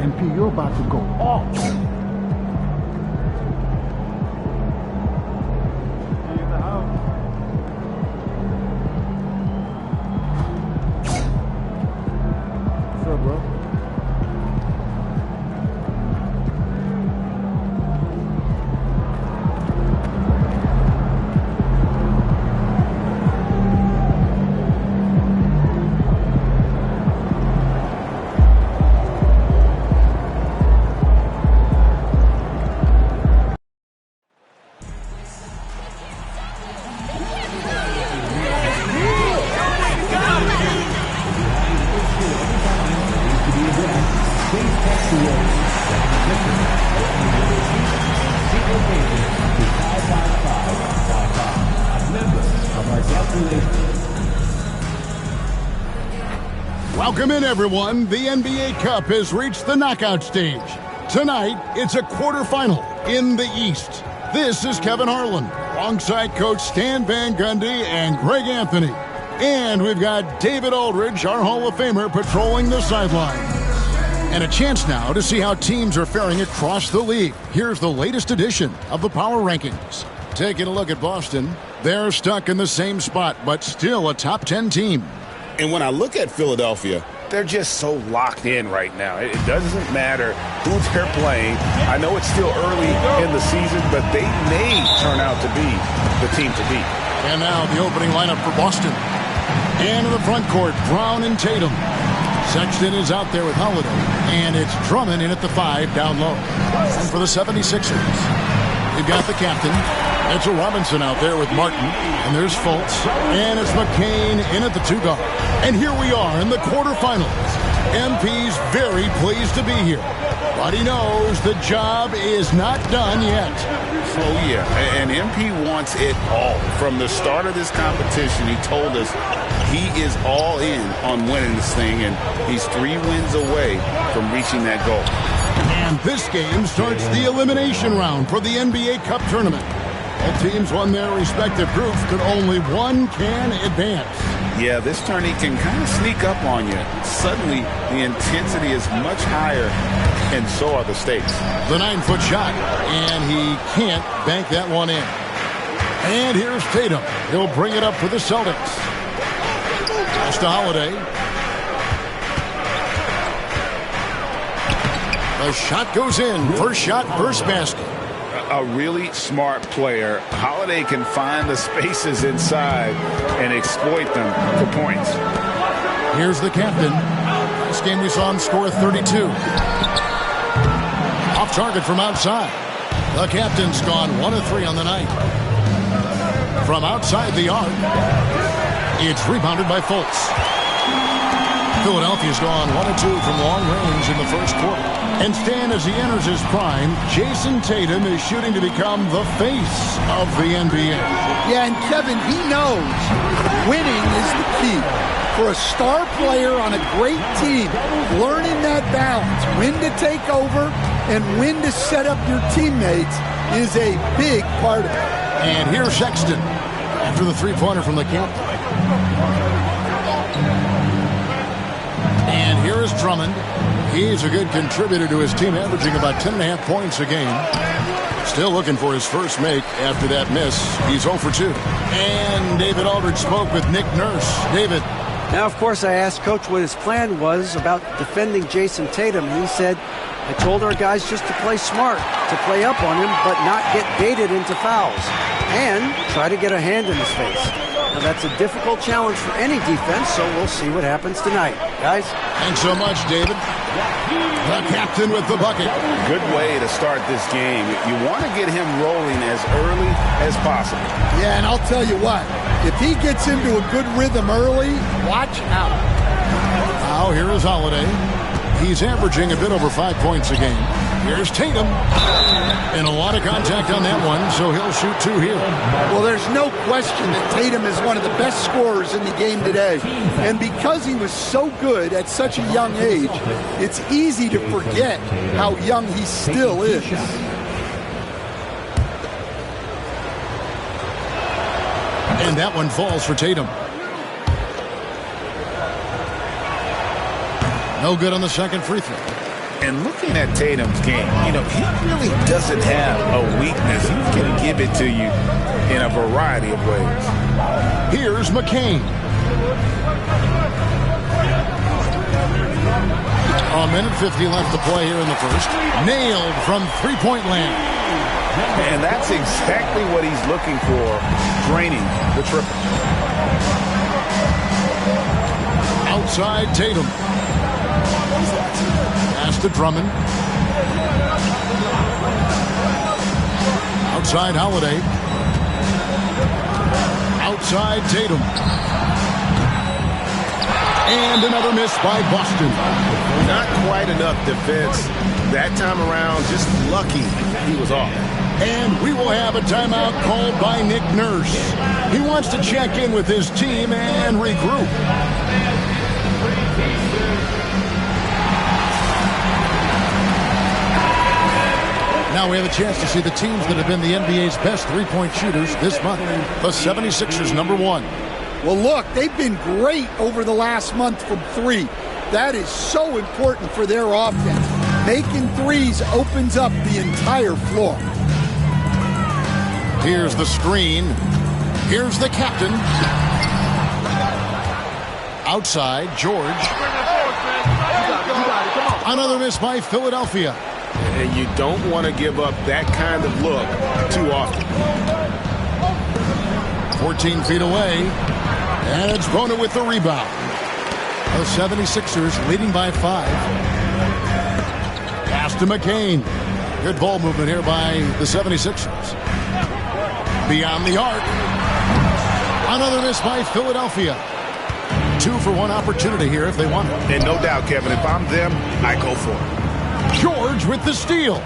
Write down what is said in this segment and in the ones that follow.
MP, you're about to go off. What's up, bro? Welcome in, everyone. The NBA Cup has reached the knockout stage. Tonight, it's a quarterfinal in the East. This is Kevin Harlan, alongside Coach Stan Van Gundy and Greg Anthony. And we've got David Aldridge, our Hall of Famer, patrolling the sidelines. And a chance now to see how teams are faring across the league. Here's the latest edition of the Power Rankings. Taking a look at Boston, they're stuck in the same spot, but still a top 10 team. And when I look at Philadelphia, they're just so locked in right now. It doesn't matter who they're playing. I know it's still early in the season, but they may turn out to be the team to beat. And now the opening lineup for Boston. And in the front court, Brown and Tatum. Sexton is out there with Holiday. And it's Drummond in at the 5 down low. And for the 76ers, you've got the captain. It's a Robinson out there with Martin. And there's Fultz. And it's McCain in at the 2 guard. And here we are in the quarterfinals. MP's very pleased to be here. But he knows the job is not done yet. Oh, yeah. And MP wants it all. From the start of this competition, he told us he is all in on winning this thing. And he's 3 wins away from reaching that goal. And this game starts the elimination round for the NBA Cup tournament. All teams won their respective groups, but only one can advance. Yeah, this tourney can kind of sneak up on you. Suddenly, the intensity is much higher, and so are the stakes. The 9-foot shot, and he can't bank that one in. And here's Tatum. He'll bring it up for the Celtics. Pass to Holiday. The shot goes in. First shot, first basket. a really smart player. Holiday can find the spaces inside and exploit them for points. Here's the captain. This game we saw him score 32. Off target from outside. The captain's gone 1 of 3 on the night. From outside the arc, it's rebounded by Fultz. Philadelphia's gone 1 of 2 from long range in the first quarter. And Stan, as he enters his prime, Jason Tatum is shooting to become the face of the NBA. Yeah, and Kevin, he knows winning is the key. For a star player on a great team, learning that balance, when to take over and when to set up your teammates is a big part of it. And here's Sexton after the three-pointer from the captain. And here is Drummond. He's a good contributor to his team, averaging about 10.5 points a game. Still looking for his first make after that miss. He's 0 for 2. And David Aldridge spoke with Nick Nurse. David. Now, of course, I asked Coach what his plan was about defending Jason Tatum. He said, I told our guys just to play smart, to play up on him, but not get baited into fouls, and try to get a hand in his face. Now, that's a difficult challenge for any defense, so we'll see what happens tonight. Guys? Thanks so much, David. The captain with the bucket. Good way to start this game. You want to get him rolling as early as possible. Yeah, and I'll tell you what, if he gets into a good rhythm early, watch out. Now here is Holiday. He's averaging a bit over 5 points a game. Here's Tatum. And a lot of contact on that one, so he'll shoot 2 here. Well, there's no question that Tatum is one of the best scorers in the game today. And because he was so good at such a young age, it's easy to forget how young he still is. And that one falls for Tatum. No good on the second free throw. And looking at Tatum's game, he really doesn't have a weakness. He can give it to you in a variety of ways. Here's McCain. A minute 50 left to play here in the first. Nailed from three-point land. And that's exactly what he's looking for, draining the triple. Outside Tatum. Pass to Drummond. Outside Holiday. Outside Tatum. And another miss by Boston. Not quite enough defense that time around. Just lucky he was off. And we will have a timeout called by Nick Nurse. He wants to check in with his team and regroup. Now we have a chance to see the teams that have been the NBA's best three-point shooters this month. The 76ers, number 1. Well, look, they've been great over the last month from 3. That is so important for their offense. Making threes opens up the entire floor. Here's the screen. Here's the captain. Outside, George. Another miss by Philadelphia. And you don't want to give up that kind of look too often. 14 feet away. And it's Bona with the rebound. The 76ers leading by 5. Pass to McCain. Good ball movement here by the 76ers. Beyond the arc. Another miss by Philadelphia. 2 for 1 opportunity here if they want it. And no doubt, Kevin, if I'm them, I go for it. George with the steal.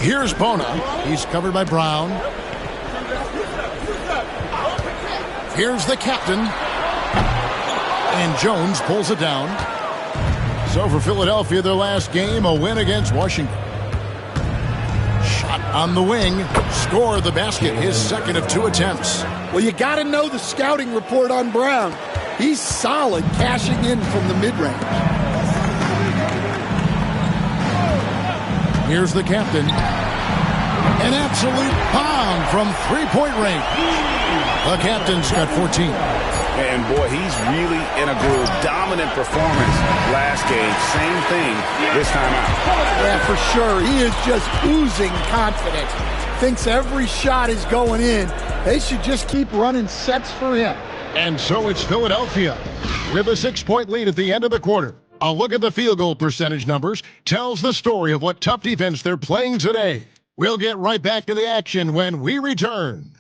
Here's Bona. He's covered by Brown. Here's the captain. And Jones pulls it down. So for Philadelphia, their last game, a win against Washington. Shot on the wing. Score the basket, his second of 2 attempts. Well, you got to know the scouting report on Brown. He's solid cashing in from the mid-range. Here's the captain. An absolute bomb from three-point range. The captain's got 14. And boy, he's really in a groove. Dominant performance last game. Same thing this time out. Yeah, for sure. He is just oozing confidence. Thinks every shot is going in. They should just keep running sets for him. And so it's Philadelphia with a 6-point lead at the end of the quarter. A look at the field goal percentage numbers tells the story of what tough defense they're playing today. We'll get right back to the action when we return.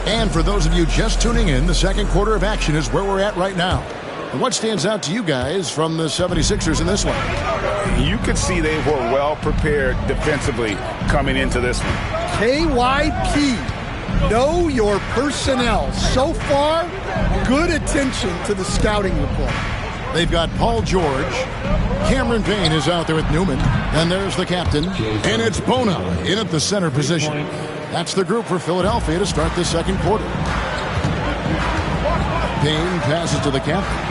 And for those of you just tuning in, the second quarter of action is where we're at right now. And what stands out to you guys from the 76ers in this one? You could see they were well prepared defensively coming into this one. KYP, know your personnel. So far, good attention to the scouting report. They've got Paul George. Cameron Payne is out there with Newman. And there's the captain. And it's Bona in at the center position. That's the group for Philadelphia to start the second quarter. Payne passes to the captain.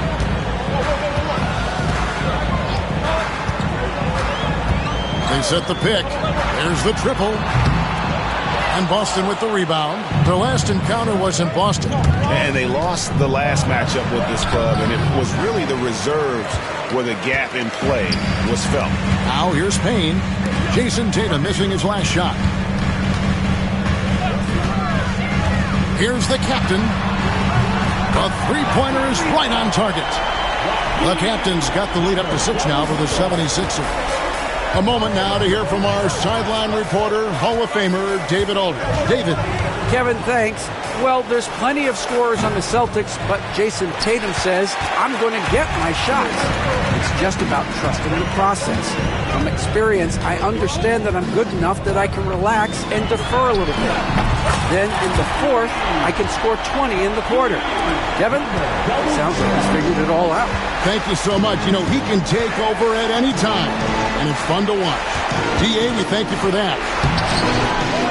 They set the pick. There's the triple. And Boston with the rebound. Their last encounter was in Boston. And they lost the last matchup with this club, and it was really the reserves where the gap in play was felt. Now here's Payne. Jason Tatum missing his last shot. Here's the captain. The three-pointer is right on target. The captain's got the lead up to 6 now for the 76ers. A moment now to hear from our sideline reporter, Hall of Famer David Aldridge. David. Kevin, thanks. Well, there's plenty of scorers on the Celtics, but Jason Tatum says, I'm going to get my shots. It's just about trusting the process. From experience, I understand that I'm good enough that I can relax and defer a little bit. Then in the fourth, I can score 20 in the quarter. Kevin, it sounds like he's figured it all out. Thank you so much. You know, he can take over at any time, and it's fun to watch. D.A., we thank you for that.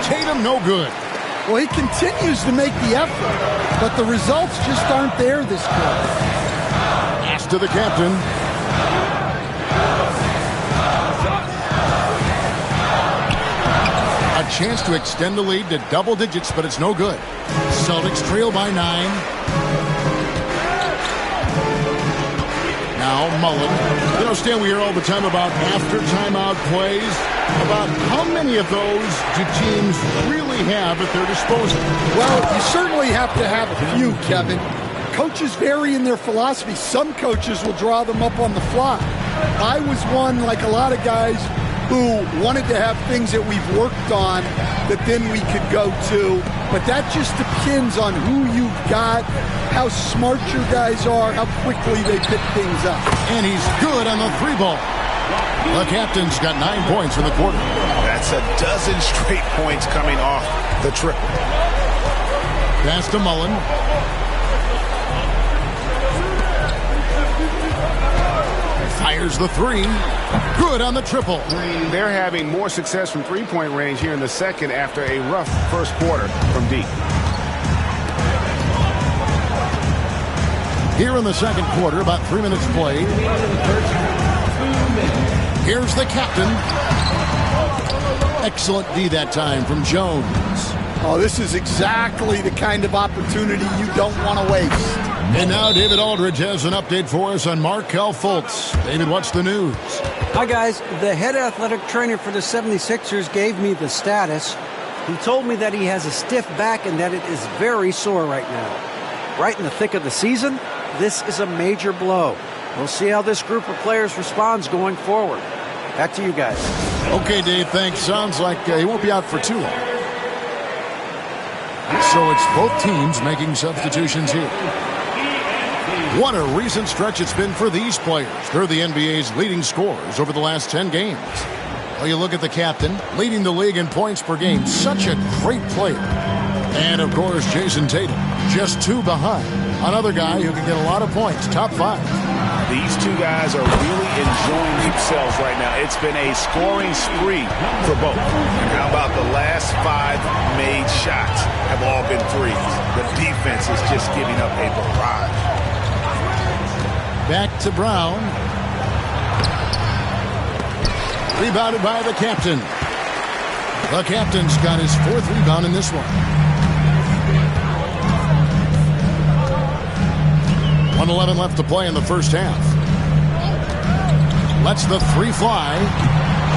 Tatum, no good. Well, he continues to make the effort, but the results just aren't there this quarter. Pass to the captain. A chance to extend the lead to double digits, but it's no good. Celtics trail by 9. Now Mullen. You know, Stan, we hear all the time about after timeout plays. About how many of those do teams really have at their disposal? Well, you certainly have to have a few, Kevin. Coaches vary in their philosophy. Some coaches will draw them up on the fly. I was one, like a lot of guys, who wanted to have things that we've worked on that then we could go to. But that just depends on who you've got, how smart your guys are, how quickly they pick things up. And he's good on the 3-ball. The captain's got 9 points in the quarter. That's a dozen straight points coming off the triple. Pass to Mullen. Fires the 3. Good on the triple. They're having more success from three-point range here in the second after a rough first quarter from deep. Here in the second quarter, about 3 minutes played. Here's the captain. Excellent D that time from Jones. Oh, this is exactly the kind of opportunity you don't want to waste. And now David Aldridge has an update for us on Markelle Fultz. David, what's the news? Hi, guys. The head athletic trainer for the 76ers gave me the status. He told me that he has a stiff back and that it is very sore right now. Right in the thick of the season, this is a major blow. We'll see how this group of players responds going forward. Back to you guys. Okay, Dave, thanks. Sounds like he won't be out for too long. So it's both teams making substitutions here. What a recent stretch it's been for these players. They're the NBA's leading scorers over the last 10 games. Well, you look at the captain, leading the league in points per game. Such a great player. And, of course, Jason Tatum, just 2 behind. Another guy who can get a lot of points, top 5. These two guys are really enjoying themselves right now. It's been a scoring spree for both. And how about the last 5 made shots have all been threes. The defense is just giving up a barrage. Back to Brown. Rebounded by the captain. The captain's got his 4th rebound in this one. 1:11 left to play in the first half. Lets the 3 fly.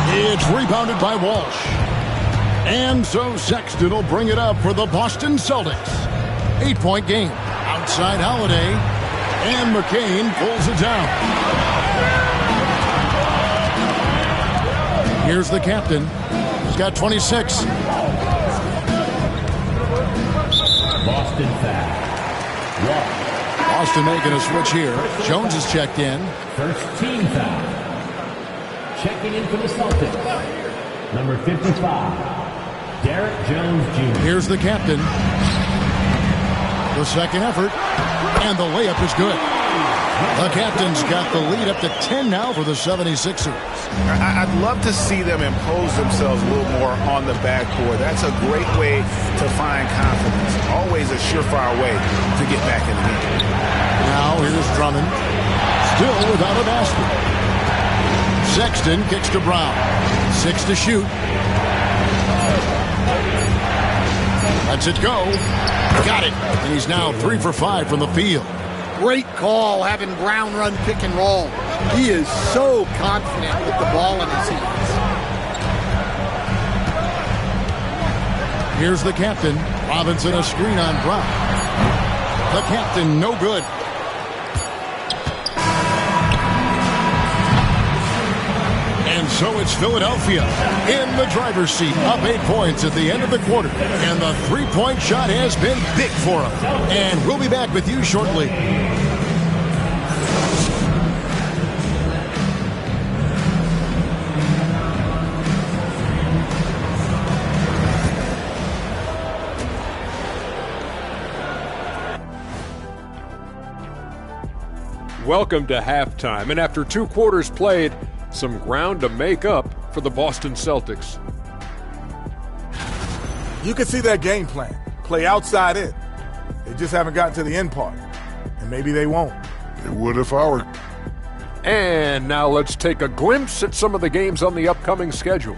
It's rebounded by Walsh. And so Sexton will bring it up for the Boston Celtics. 8-point game. Outside Holiday. And McCain pulls it down. Here's the captain. He's got 26. Boston foul. Boston making a switch here. Jones is checked in. First team foul. Checking in for the Celtics. Number 55, Derek Jones Jr. Here's the captain. The second effort. And the layup is good. The captain's got the lead up to 10 now for the 76ers. I'd love to see them impose themselves a little more on the backboard. That's a great way to find confidence. Always a surefire way to get back in the game. Now here's Drummond. Still without a basket. Sexton kicks to Brown. 6 to shoot. Lets it go. Got it. And he's now 3 for 5 from the field. Great call having Brown run pick and roll. He is so confident with the ball in his hands. Here's the captain. Robinson a screen on Brown. The captain no good. And so it's Philadelphia in the driver's seat, up 8 points at the end of the quarter. And the 3-point shot has been big for them. And we'll be back with you shortly. Welcome to halftime, and after 2 quarters played, some ground to make up for the Boston Celtics. You can see their game plan. Play outside in. They just haven't gotten to the end part. And maybe they won't. They would if I were. And now let's take a glimpse at some of the games on the upcoming schedule.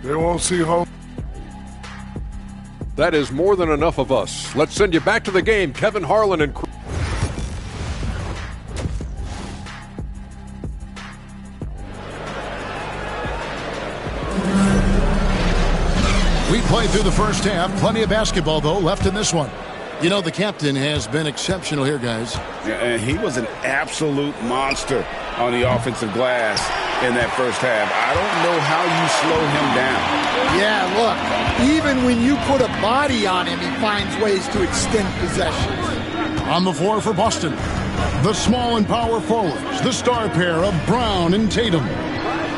They won't see home. That is more than enough of us. Let's send you back to the game, Kevin Harlan and crew. We played through the first half. Plenty of basketball, though, left in this one. You know, the captain has been exceptional here, guys. Yeah, and he was an absolute monster on the offensive glass in that first half. I don't know how you slow him down. Yeah, look, even when you put a body on him, he finds ways to extend possessions. On the floor for Boston, the small and power forwards, the star pair of Brown and Tatum.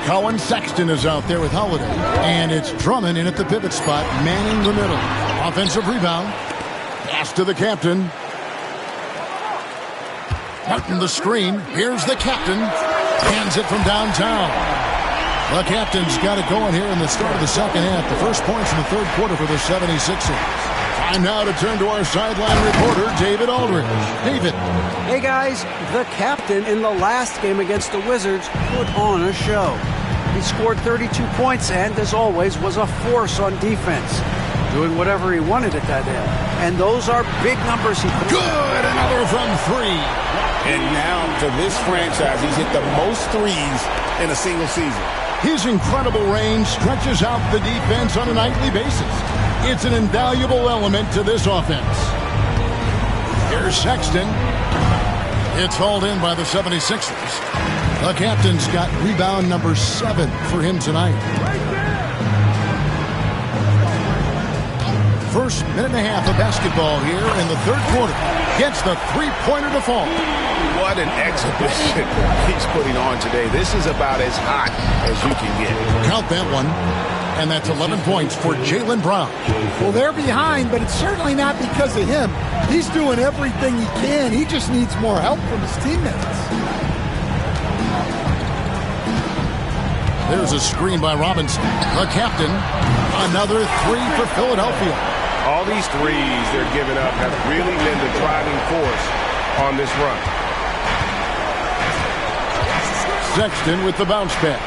Cohen Sexton is out there with Holiday, and it's Drummond in at the pivot spot, manning the middle. Offensive rebound. Pass to the captain. Martin the screen. Here's the captain. Hands it from downtown. The captain's got it going here in the start of the second half. The first points in the third quarter for the 76ers. Time now to turn to our sideline reporter, David Aldridge. David. Hey, guys. The captain in the last game against the Wizards put on a show. He scored 32 points and, as always, was a force on defense, doing whatever he wanted at that end. And those are big numbers. Good! Another from 3. And now, for this franchise, he's hit the most threes in a single season. His incredible range stretches out the defense on a nightly basis. It's an invaluable element to this offense. Here's Sexton. It's hauled in by the 76ers. The captain's got rebound number 7 for him tonight. First minute and a half of basketball here in the third quarter. Gets the three-pointer to fall. What an exhibition he's putting on today. This is about as hot as you can get. Count that one. And that's 11 points for Jaylen Brown. Well, they're behind, but it's certainly not because of him. He's doing everything he can. He just needs more help from his teammates. There's a screen by Robinson. The captain. Another three for Philadelphia. All these threes they're giving up have really been the driving force on this run. Sexton with the bounce pass.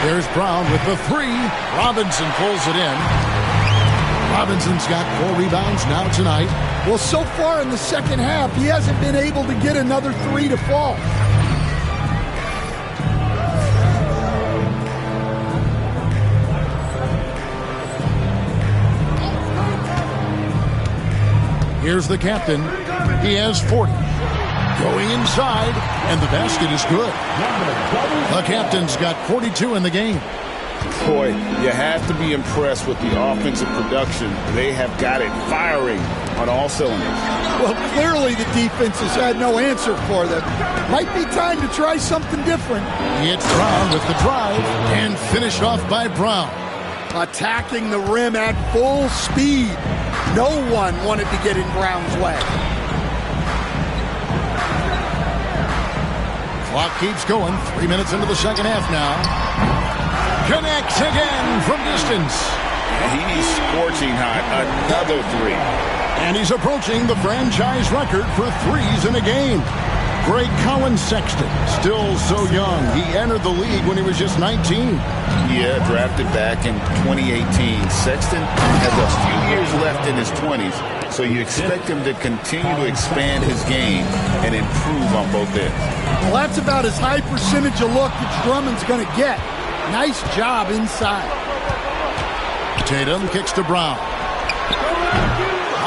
There's Brown with the three. Robinson pulls it in. Robinson's got 4 rebounds now tonight. Well, so far in the second half, he hasn't been able to get another three to fall. Here's the captain. He has 40. Going inside, and the basket is good. The captain's got 42 in the game. Boy, you have to be impressed with the offensive production. They have got it firing on all cylinders. Well, clearly the defense has had no answer for them. Might be time to try something different. It's Brown with the drive, and finished off by Brown. Attacking the rim at full speed. No one wanted to get in Brown's way. Clock keeps going. 3 minutes into the second half now. Connects again from distance. He's scorching hot. Another three. And he's approaching the franchise record for threes in a game. Greg Collins Sexton, still so young. He entered the league when he was just 19. Yeah, drafted back in 2018. Sexton has a few years left in his 20s, so you expect him to continue to expand his game and improve on both ends. Well, that's about as high percentage of look that Drummond's going to get. Nice job inside. Tatum kicks to Brown.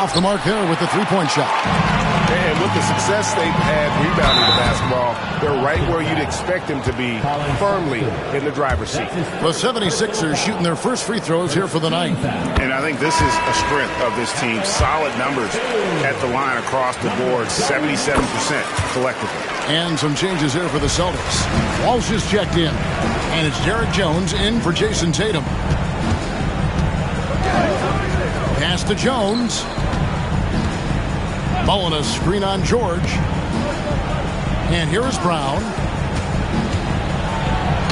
Off the mark there with the three-point shot. And with the success they've had rebounding the basketball, they're right where you'd expect them to be, firmly in the driver's seat. The 76ers shooting their first free throws here for the night. And I think this is a strength of this team. Solid numbers at the line across the board, 77% collectively. And some changes here for the Celtics. Walsh is checked in. And it's Derek Jones in for Jason Tatum. Pass to Jones. Mullen a screen on George. And here is Brown.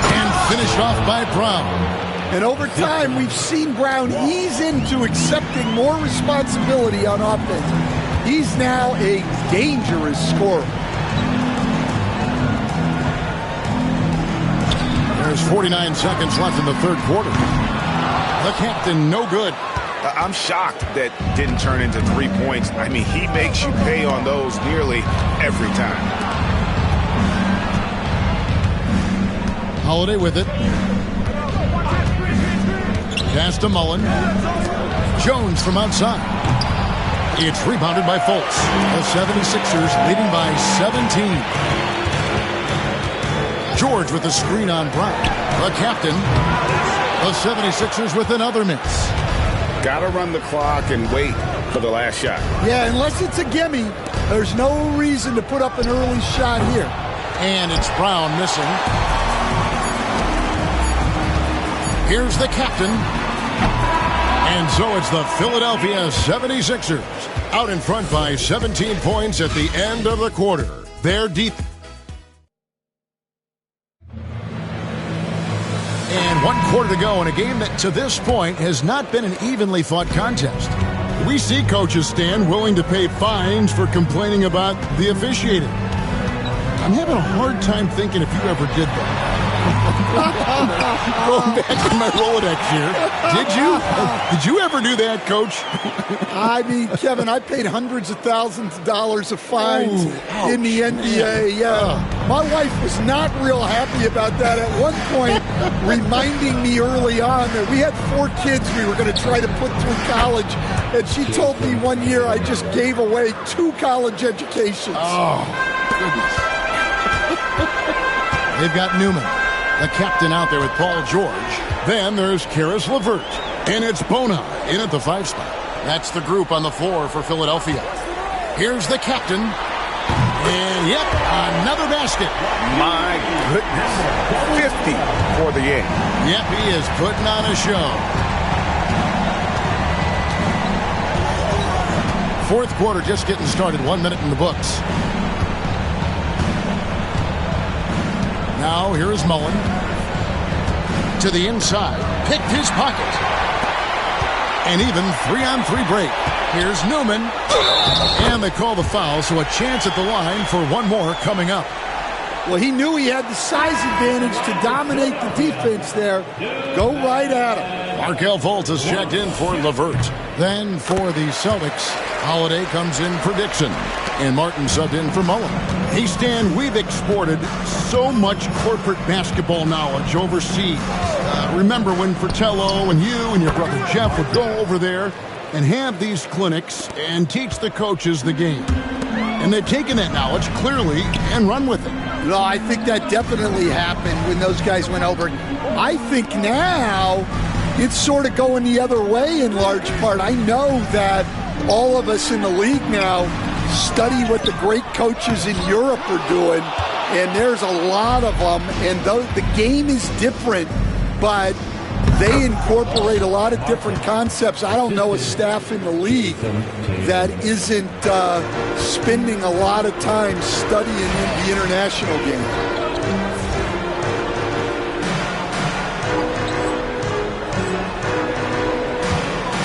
And finished off by Brown. And over time, we've seen Brown ease into accepting more responsibility on offense. He's now a dangerous scorer. There's 49 seconds left in the third quarter. The captain, no good. I'm shocked that didn't turn into 3 points. I mean, he makes you pay on those nearly every time. Holiday with it. Pass to Mullen. Jones from outside. It's rebounded by Fultz. The 76ers leading by 17. George with the screen on Brown. The captain. The 76ers with another miss. Got to run the clock and wait for the last shot. Yeah, unless it's a gimme, there's no reason to put up an early shot here. And it's Brown missing. Here's the captain. And so it's the Philadelphia 76ers out in front by 17 points at the end of the quarter. Their deep. And 1 quarter to go in a game that to this point has not been an evenly fought contest. We see coaches stand willing to pay fines for complaining about the officiating. I'm having a hard time thinking if you ever did that. Going back to my Rolodex here. Did you ever do that, Coach? I mean, Kevin, I paid hundreds of thousands of dollars of fines in the NBA. Yeah. My wife was not real happy about that at one point, reminding me early on that we had 4 kids we were going to try to put through college. And she told me one year I just gave away 2 college educations. Oh, goodness. They've got Newman, the captain, out there with Paul George. Then there's Karis LeVert. And it's Bona in at the 5 spot. That's the group on the floor for Philadelphia. Here's the captain. And, yep, another basket. My goodness. 50 for the game. Yep, he is putting on a show. Fourth quarter just getting started. 1 minute in the books. Now here is Mullen. To the inside. Picked his pocket. And even 3-on-3 break. Here's Newman. And they call the foul, so a chance at the line for one more coming up. Well, he knew he had the size advantage to dominate the defense there. Go right at him. Markel Fultz is checked in for LeVert. Then for the Celtics, Holiday comes in for Dixon. And Martin subbed in for Mullen. Hey, Stan, we've exported so much corporate basketball knowledge overseas. Remember when Fratello and you and your brother Jeff would go over there and have these clinics and teach the coaches the game. And they've taken that knowledge, clearly, and run with it. No, I think that definitely happened when those guys went over. I think now it's sort of going the other way in large part. I know that all of us in the league now study what the great coaches in Europe are doing, and there's a lot of them, and the game is different, but they incorporate a lot of different concepts. I don't know a staff in the league that isn't spending a lot of time studying in the international game.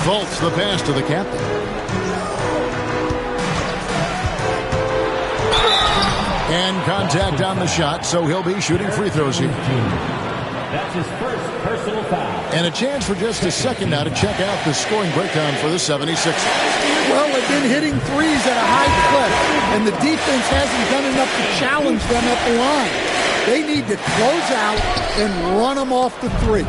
Fultz the pass to the captain. And contact on the shot, so he'll be shooting free throws here. That's his first personal foul. And a chance for just a second now to check out the scoring breakdown for the 76ers. Well, they've been hitting threes at a high clip, and the defense hasn't done enough to challenge them at the line. They need to close out and run them off the three.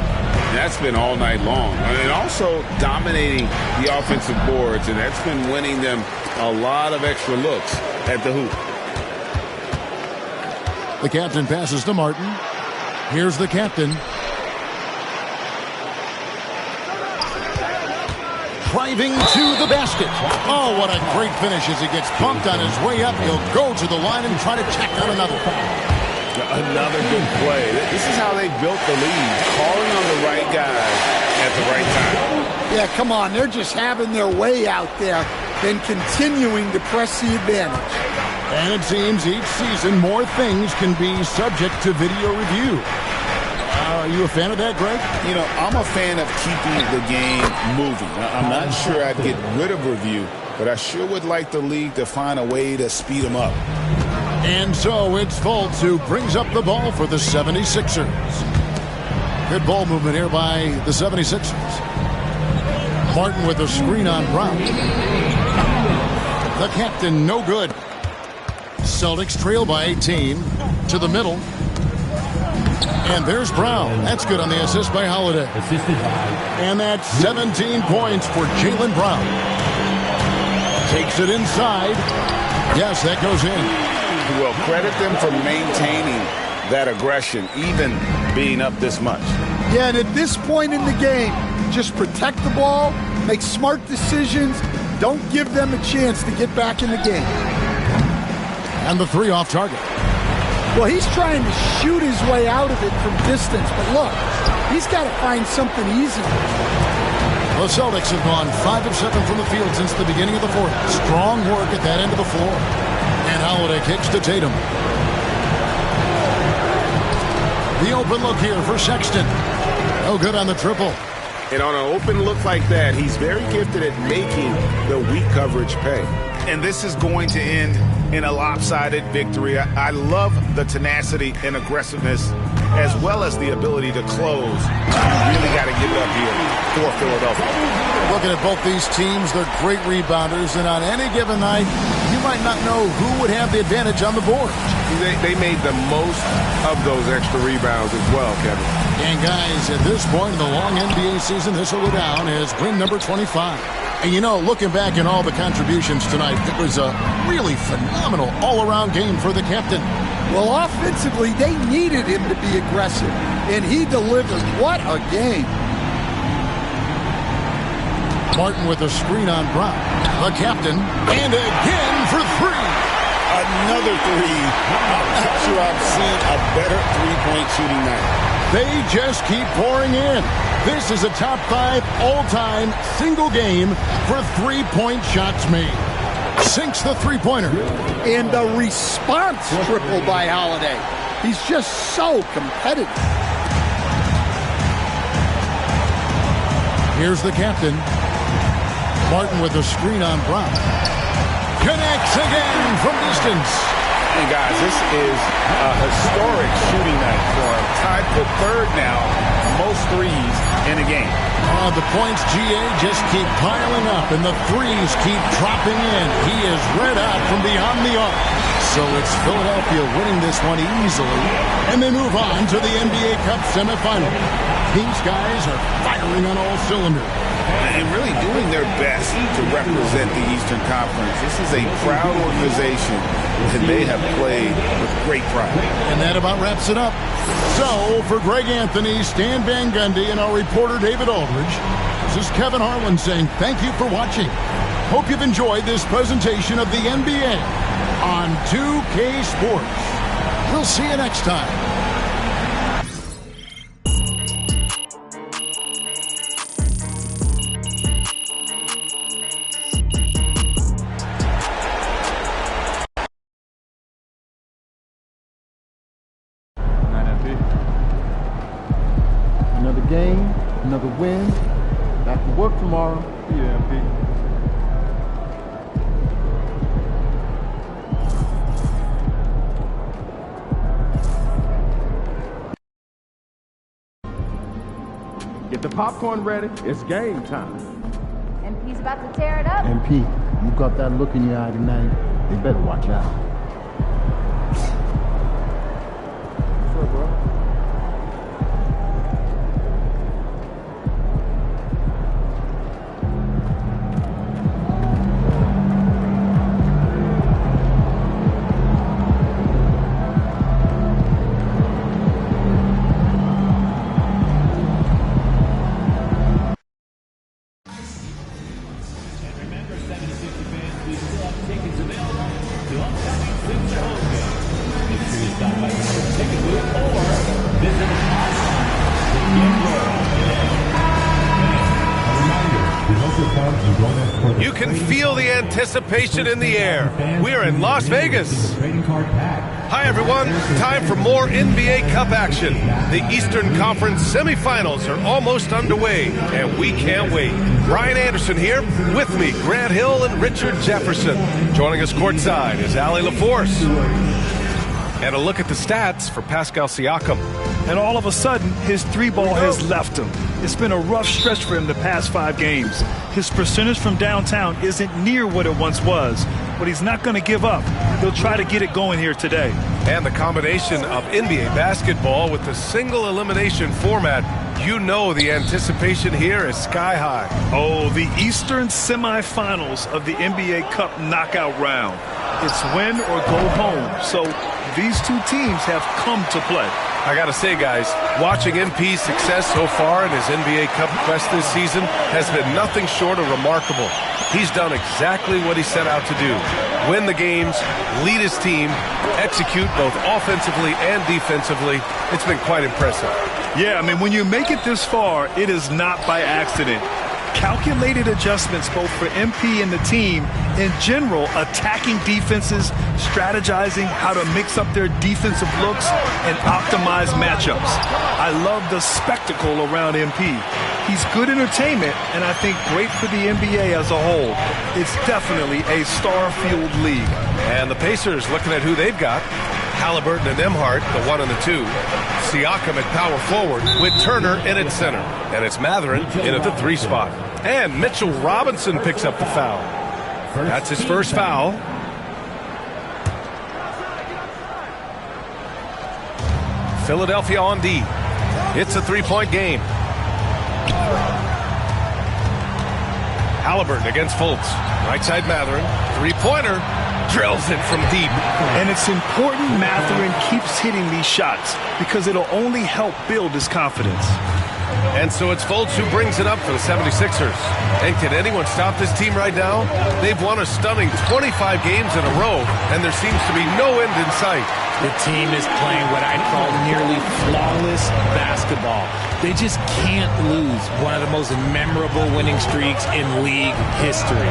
That's been all night long. And also dominating the offensive boards, and that's been winning them a lot of extra looks at the hoop. The captain passes to Martin. Here's the captain. Driving to the basket. Oh, what a great finish as he gets bumped on his way up. He'll go to the line and try to check out another. Another good play. This is how they built the lead. Calling on the right guys at the right time. Yeah, come on. They're just having their way out there and continuing to press the advantage. And it seems each season more things can be subject to video review. Are you a fan of that, Greg? You know, I'm a fan of keeping the game moving. I'm not sure I'd get rid of review, but I sure would like the league to find a way to speed them up. And so it's Fultz who brings up the ball for the 76ers. Good ball movement here by the 76ers. Martin with a screen on Brown. The captain, no good. Celtics trail by 18 to the middle. And there's Brown. That's good on the assist by Holiday. And that's 17 points for Jaylen Brown. Takes it inside. Yes, that goes in. Well, credit them for maintaining that aggression, even being up this much. Yeah, and at this point in the game, just protect the ball, make smart decisions, don't give them a chance to get back in the game. And the three off target. Well, he's trying to shoot his way out of it from distance, but look, he's got to find something easy. The Celtics have gone 5 of 7 from the field since the beginning of the fourth. Strong work at that end of the floor. And Holiday kicks to Tatum. The open look here for Sexton. No good on the triple. And on an open look like that, he's very gifted at making the weak coverage pay. And this is going to end in a lopsided victory. I love the tenacity and aggressiveness as well as the ability to close. You really got to give it up here for Philadelphia. Looking at both these teams, they're great rebounders, and on any given night, you might not know who would have the advantage on the board. They made the most of those extra rebounds as well, Kevin. And guys, at this point in the long NBA season, this will go down as win number 25. And you know, looking back at all the contributions tonight, it was a really phenomenal all-around game for the captain. Well, offensively, they needed him to be aggressive, and he delivered. What a game. Martin with a screen on Brown. The captain, and again for three. Another three. I'm not sure I've seen a better three-point shooting night. They just keep pouring in. This is a top 5 all-time single game for three-point shots made. Sinks the three-pointer. And the response triple by Holiday. He's just so competitive. Here's the captain. Martin with a screen on Brown. Connects again from distance. Hey, guys, this is a historic shooting night for him. Tied for third now, most threes in a game. The points, GA, just keep piling up, and the threes keep dropping in. He is read out from beyond the arc. So it's Philadelphia winning this one easily, and they move on to the NBA Cup semifinal. These guys are firing on all cylinders. And really doing their best to represent the Eastern Conference. This is a proud organization, and they have played with great pride. And that about wraps it up. So, for Greg Anthony, Stan Van Gundy, and our reporter David Aldridge, this is Kevin Harlan saying thank you for watching. Hope you've enjoyed this presentation of the NBA on 2K Sports. We'll see you next time. Another game, another win. Back to work tomorrow. Yeah, MP. Get the popcorn ready. It's game time. MP's about to tear it up. MP, you got that look in your eye tonight. You better watch out. What's up, bro? You can feel the anticipation in the air. We're in Las Vegas. Hi, everyone. Time for more NBA Cup action. The Eastern Conference semifinals are almost underway, and we can't wait. Brian Anderson here. With me, Grant Hill and Richard Jefferson. Joining us courtside is Allie LaForce. And a look at the stats for Pascal Siakam. And all of a sudden, his three ball has left him. It's been a rough stretch for him the past 5 games. His percentage from downtown isn't near what it once was, but he's not going to give up. He'll try to get it going here today. And the combination of NBA basketball with the single elimination format, you know the anticipation here is sky high. Oh, the Eastern semifinals of the NBA Cup knockout round. It's win or go home. So these two teams have come to play. I got to say, guys, watching MP's success so far in his NBA Cup quest this season has been nothing short of remarkable. He's done exactly what he set out to do. Win the games, lead his team, execute both offensively and defensively. It's been quite impressive. Yeah, I mean, when you make it this far, it is not by accident. Calculated adjustments both for MP and the team. In general, attacking defenses, strategizing how to mix up their defensive looks and optimize matchups. I love the spectacle around MP. He's good entertainment, and I think great for the NBA as a whole. It's definitely a star-fueled league. And the Pacers looking at who they've got. Halliburton and Nembhard, the 1 and the 2. Siakam at power forward with Turner in at center. And it's Mathurin in at the 3 spot. And Mitchell Robinson picks up the foul. That's his first foul. Philadelphia on D. It's a 3-point game. Halliburton against Fultz. Right side Mathurin. 3-pointer. Drills it from deep. And it's important Mathurin keeps hitting these shots because it'll only help build his confidence. And so it's Fultz who brings it up for the 76ers. And can anyone stop this team right now? They've won a stunning 25 games in a row, and there seems to be no end in sight. The team is playing what I'd call nearly flawless basketball. They just can't lose one of the most memorable winning streaks in league history.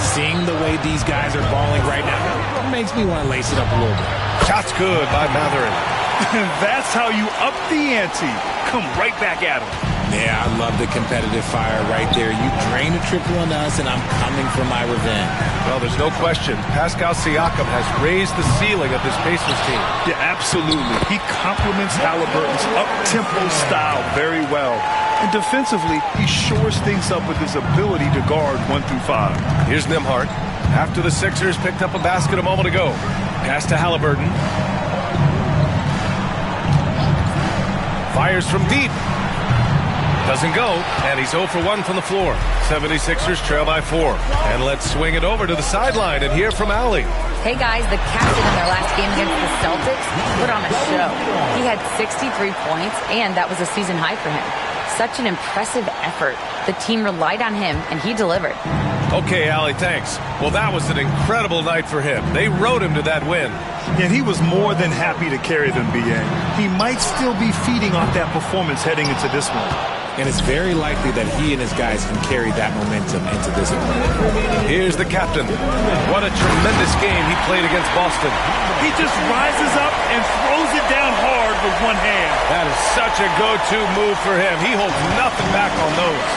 Seeing the way these guys are balling right now makes me want to lace it up a little bit. Shot's good by Matherin. That's how you up the ante. Come right back at him. Yeah, I love the competitive fire right there. You drain a triple on us, and I'm coming for my revenge. Well, there's no question. Pascal Siakam has raised the ceiling of this Pacers team. Yeah, absolutely. He complements Halliburton's up-tempo style very well. And defensively, he shores things up with his ability to guard 1 through 5. Here's Nembhard. After the Sixers picked up a basket a moment ago. Pass to Halliburton. Fires from deep. Doesn't go, and he's 0 for 1 from the floor. 76ers trail by 4. And let's swing it over to the sideline and hear from Allie. Hey guys, the captain in their last game against the Celtics put on a show. He had 63 points, and that was a season high for him. Such an impressive effort. The team relied on him, and he delivered. Okay, Allie, thanks. Well, that was an incredible night for him. They rode him to that win. And he was more than happy to carry them, B.A. He might still be feeding off that performance heading into this one. And it's very likely that he and his guys can carry that momentum into this one. Here's the captain. What a tremendous game he played against Boston. He just rises up and throws it down hard with one hand. That is such a go-to move for him. He holds nothing back on those.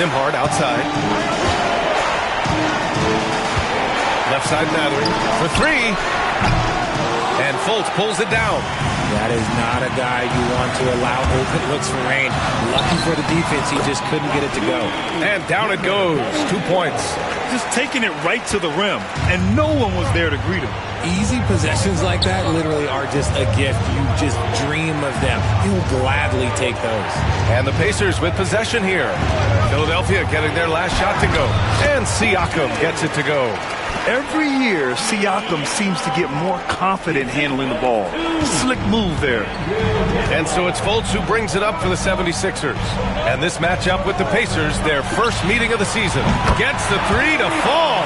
Nembhard outside. Left side Matherin for 3. And Fultz pulls it down. That is not a guy you want to allow open looks for rain. Lucky for the defense, he just couldn't get it to go. And down it goes. 2 points. Just taking it right to the rim, and no one was there to greet him. Easy possessions like that literally are just a gift. You just dream of them. He'll gladly take those. And the Pacers with possession here. Philadelphia getting their last shot to go. And Siakam gets it to go. Every year, Siakam seems to get more confident handling the ball. Slick move there. And so it's Fultz who brings it up for the 76ers. And this matchup with the Pacers, their first meeting of the season, gets the 3 to fall.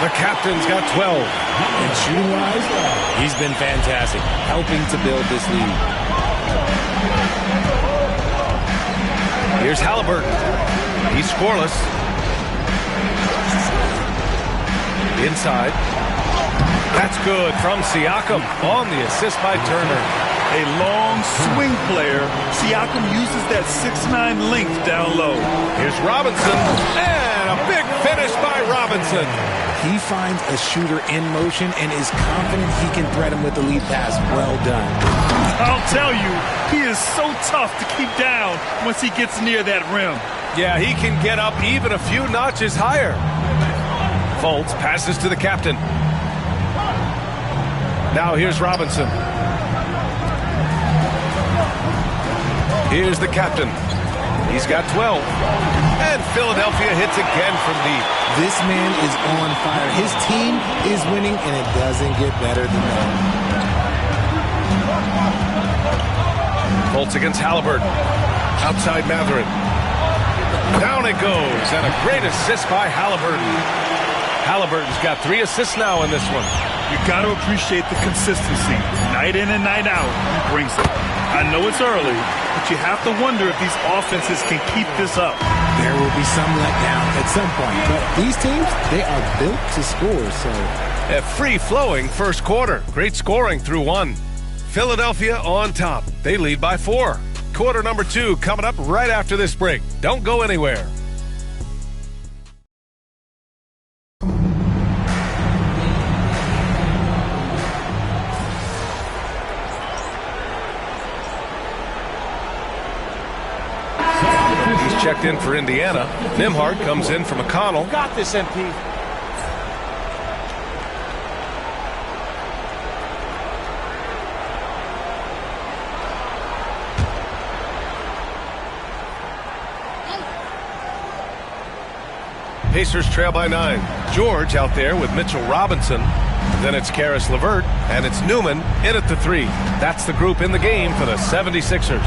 The captain's got 12. And shooting-wise, he's been fantastic, helping to build this lead. Here's Halliburton. He's scoreless. Inside. That's good from Siakam on the assist by Turner. A long swing player. Siakam uses that 6'9" length down low. Here's Robinson. And a big finish by Robinson. He finds a shooter in motion and is confident he can thread him with the lead pass. Well done. I'll tell you, he is so tough to keep down once he gets near that rim. Yeah, he can get up even a few notches higher. Fultz passes to the captain. Now here's Robinson. Here's the captain. He's got 12. And Philadelphia hits again from deep. This man is on fire. His team is winning, and it doesn't get better than that. Fultz against Halliburton. Outside Matherin. Down it goes, and a great assist by Halliburton. Halliburton's got 3 assists now in this one. You got to appreciate the consistency. Night in and night out, he brings it. I know it's early, but you have to wonder if these offenses can keep this up. There will be some letdown at some point, but these teams, they are built to score, so... A free-flowing first quarter. Great scoring through 1. Philadelphia on top. They lead by 4. Quarter number 2 coming up right after this break. Don't go anywhere. Checked in for Indiana. Nembhard comes in for McConnell. Got this, MP. Pacers trail by 9. George out there with Mitchell Robinson. Then it's Karis LeVert, and it's Newman in at the 3. That's the group in the game for the 76ers.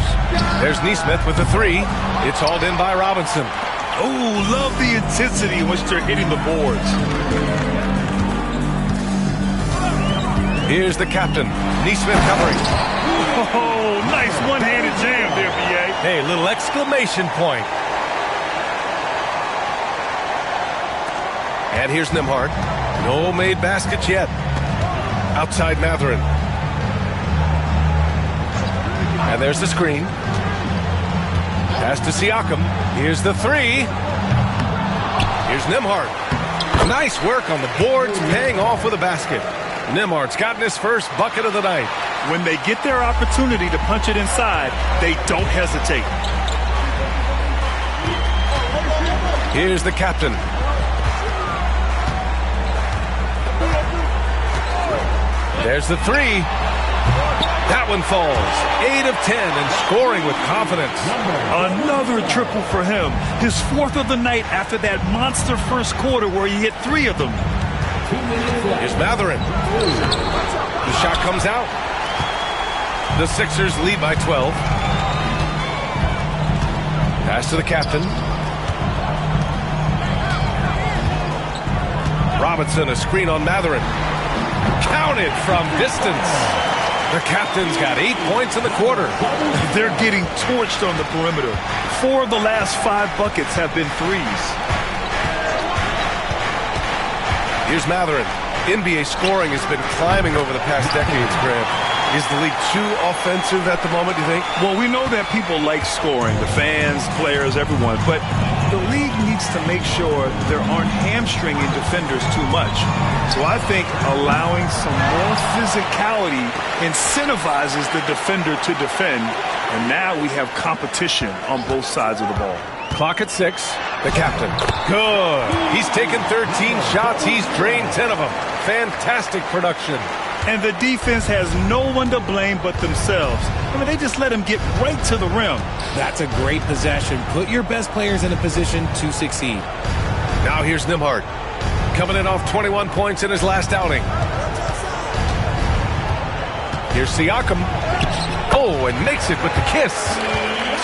There's Nesmith with the 3. It's hauled in by Robinson. Oh, love the intensity in which they're hitting the boards. Here's the captain, Nesmith covering. Oh, nice one-handed jam there, B.A. Hey, little exclamation point. And here's Nembhard. No made baskets yet. Outside Mathurin. And there's the screen. Pass to Siakam. Here's the 3. Here's Nembhard. Nice work on the boards, paying off with a basket. Nembhard's gotten his first bucket of the night. When they get their opportunity to punch it inside, they don't hesitate. Here's the captain. There's the 3. That one falls. 8 of 10 and scoring with confidence. Another triple for him. His 4th of the night after that monster first quarter where he hit 3 of them. Here's Mathurin. The shot comes out. The Sixers lead by 12. Pass to the captain. Robinson, a screen on Mathurin. Counted from distance. The captain's got 8 points in the quarter. They're getting torched on the perimeter. 4 of the last 5 buckets have been threes. Here's Mathurin. NBA scoring has been climbing over the past decades, Grant. Is the league too offensive at the moment, do you think? Well, we know that people like scoring, the fans, players, everyone, but the league needs to make sure there aren't hamstringing defenders too much. So I think allowing some more physicality incentivizes the defender to defend, and now we have competition on both sides of the ball. Clock at 6. The captain. Good. He's taken 13 shots. He's drained 10 of them. Fantastic production. And the defense has no one to blame but themselves. I mean, they just let him get right to the rim. That's a great possession. Put your best players in a position to succeed. Now here's Nembhard. Coming in off 21 points in his last outing. Here's Siakam. Oh, and makes it with the kiss.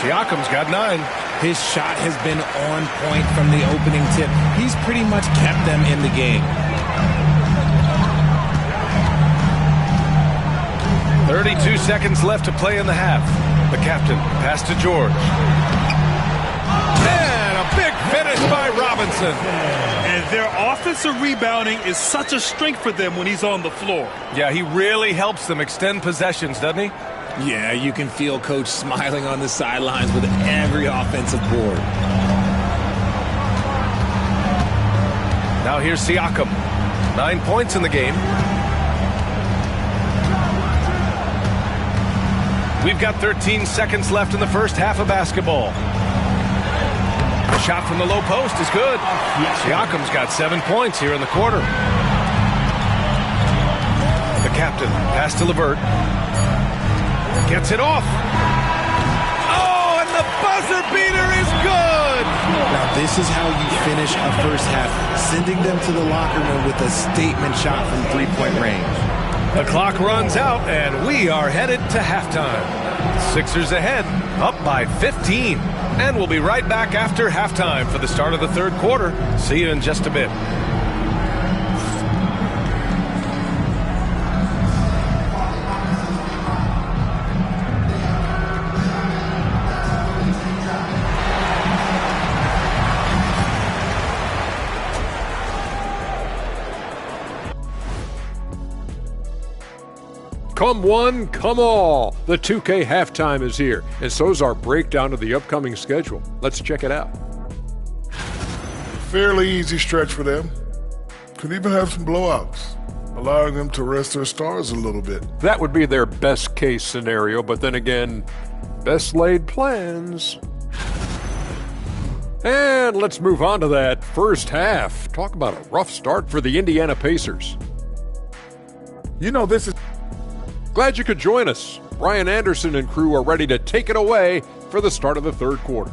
Siakam's got 9. His shot has been on point from the opening tip. He's pretty much kept them in the game. 32 seconds left to play in the half. The captain, pass to George. And a big finish by Robinson. And their offensive rebounding is such a strength for them when he's on the floor. Yeah, he really helps them extend possessions, doesn't he? Yeah, you can feel Coach smiling on the sidelines with every offensive board. Now here's Siakam. 9 points in the game. We've got 13 seconds left in the first half of basketball. The shot from the low post is good. Siakam's got 7 points here in the quarter. The captain, pass to LeVert. Gets it off. Oh, and the buzzer beater is good. Now, this is how you finish a first half, sending them to the locker room with a statement shot from three-point range. The clock runs out, and we are headed to halftime. Sixers ahead, up by 15. And we'll be right back after halftime for the start of the third quarter. See you in just a bit. Come one, come all. The 2K halftime is here, and so's our breakdown of the upcoming schedule. Let's check it out. Fairly easy stretch for them. Could even have some blowouts, allowing them to rest their stars a little bit. That would be their best case scenario, but then again, best laid plans. And let's move on to that first half. Talk about a rough start for the Indiana Pacers. You know, this is... Glad you could join us. Brian Anderson and crew are ready to take it away for the start of the third quarter.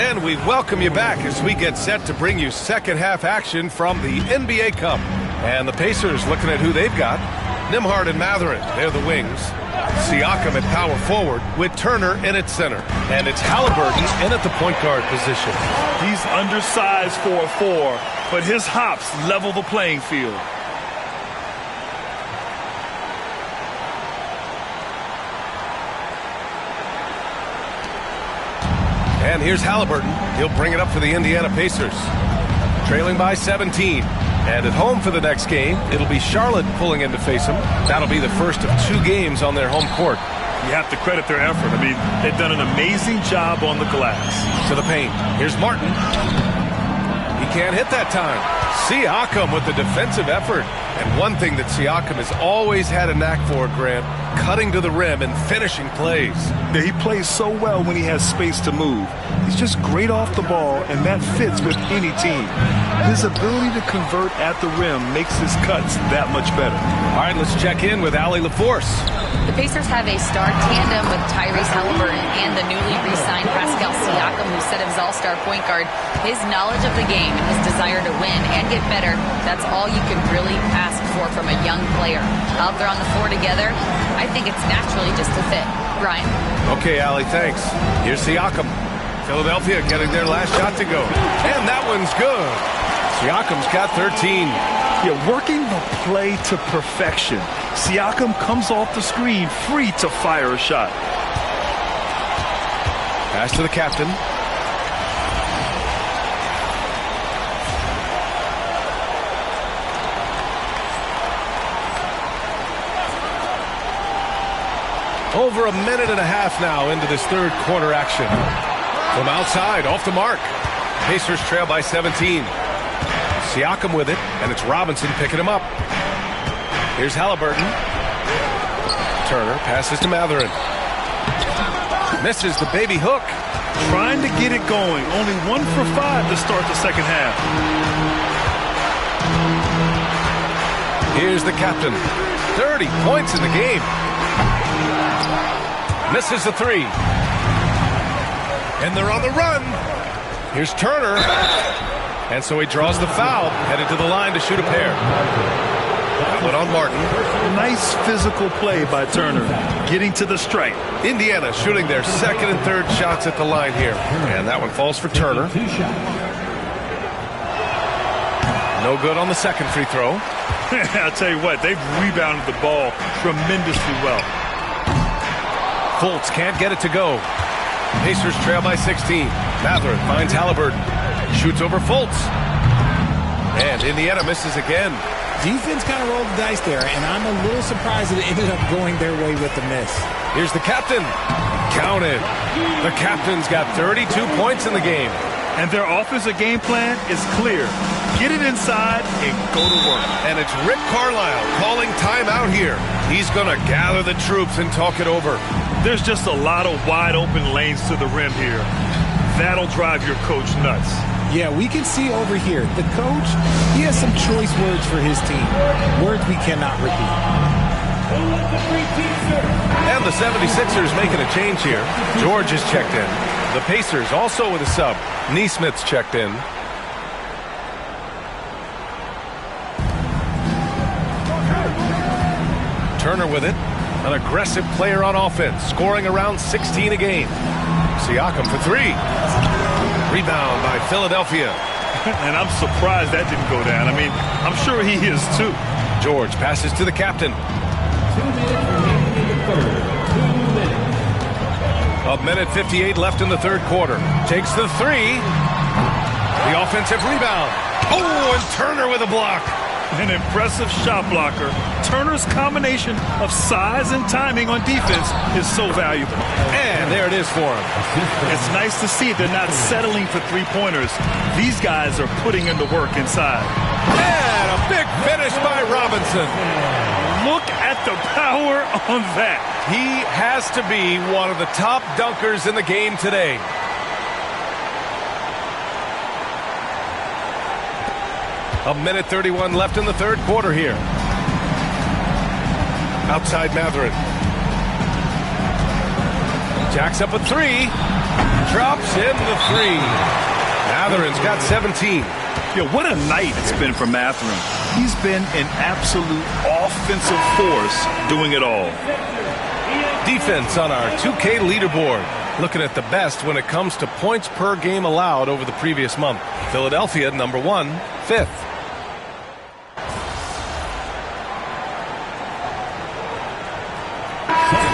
And we welcome you back as we get set to bring you second half action from the NBA Cup. And the Pacers looking at who they've got. Nembhard and Mathurin, they're the wings. Siakam at power forward with Turner in at center. And it's Halliburton in at the point guard position. He's undersized for a 4, but his hops level the playing field. And here's Halliburton. He'll bring it up for the Indiana Pacers. Trailing by 17. And at home for the next game, it'll be Charlotte pulling in to face him. That'll be the first of 2 games on their home court. You have to credit their effort. I mean, they've done an amazing job on the glass. To the paint. Here's Martin. He can't hit that time. Siakam with the defensive effort. And one thing that Siakam has always had a knack for, Grant, cutting to the rim and finishing plays. Yeah, he plays so well when he has space to move. He's just great off the ball, and that fits with any team. His ability to convert at the rim makes his cuts that much better. All right, let's check in with Allie LaForce. The Pacers have a star tandem with Tyrese Halliburton and the newly re-signed Pascal Siakam, who set his all-star point guard. His knowledge of the game and his desire to win and get better, that's all you can really ask for from a young player. Out there on the floor together, I think it's naturally just a fit. Ryan? Okay, Allie, thanks. Here's Siakam. Philadelphia getting their last shot to go. And that one's good. Siakam's got 13. Yeah, working the play to perfection. Siakam comes off the screen free to fire a shot. Pass to the captain. Over a minute and a half now into this third quarter action. From outside, off the mark. Pacers trail by 17. Siakam with it, and it's Robinson picking him up. Here's Halliburton. Turner passes to Mathurin. Misses the baby hook. Trying to get it going. Only 1 for 5 to start the second half. Here's the captain. 30 points in the game. Misses the 3. And they're on the run. Here's Turner. And so he draws the foul, headed to the line to shoot a pair. Foul on Martin. Nice physical play by Turner, getting to the stripe. Indiana shooting their second and third shots at the line here. And that one falls for Turner. No good on the second free throw. I'll tell you what, they've rebounded the ball tremendously well. Fultz can't get it to go. Pacers trail by 16. Mathurin finds Halliburton. Shoots over Fultz. And Indiana misses again. Defense kind of rolled the dice there, and I'm a little surprised that it ended up going their way with the miss. Here's the captain. Counted. The captain's got 32 points in the game. And their offensive game plan is clear. Get it inside and go to work. And it's Rick Carlisle calling timeout here. He's going to gather the troops and talk it over. There's just a lot of wide open lanes to the rim here. That'll drive your coach nuts. Yeah, we can see over here. The coach, he has some choice words for his team. Words we cannot repeat. And the 76ers making a change here. George is checked in. The Pacers also with a sub. Neesmith's checked in. Turner with it. An aggressive player on offense, scoring around 16 a game. Siakam for 3. Rebound by Philadelphia. And I'm surprised that didn't go down. I mean, I'm sure he is too. George passes to the captain. 2 minutes remaining in the third. 2 minutes. A minute 58 left in the third quarter. Takes the 3. The offensive rebound. Oh, and Turner with a block. An impressive shot blocker. Turner's combination of size and timing on defense is so valuable. And there it is for him. It's nice to see they're not settling for three-pointers. These guys are putting in the work inside. And a big finish by Robinson. Look at the power on that. He has to be one of the top dunkers in the game today. A minute 31 left in the third quarter here. Outside Mathurin. Jacks up a 3. Drops in the three. Matherin's got 17. Yeah, what a night it's been for Matherin. He's been an absolute offensive force doing it all. Defense on our 2K leaderboard. Looking at the best when it comes to points per game allowed over the previous month. Philadelphia, number 1, 5th.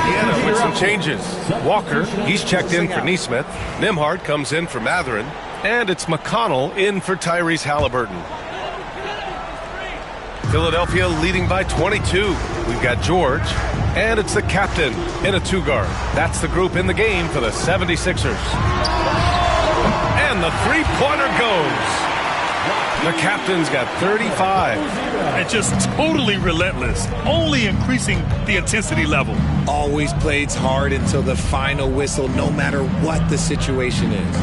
Indiana with some changes. Walker, he's checked in for Neesmith. Nembhard comes in for Matherin. And it's McConnell in for Tyrese Halliburton. Philadelphia leading by 22. We've got George. And it's the captain in a 2-guard. That's the group in the game for the 76ers. And the three-pointer goes. The captain's got 35. And just totally relentless, only increasing the intensity level. Always plays hard until the final whistle, no matter what the situation is.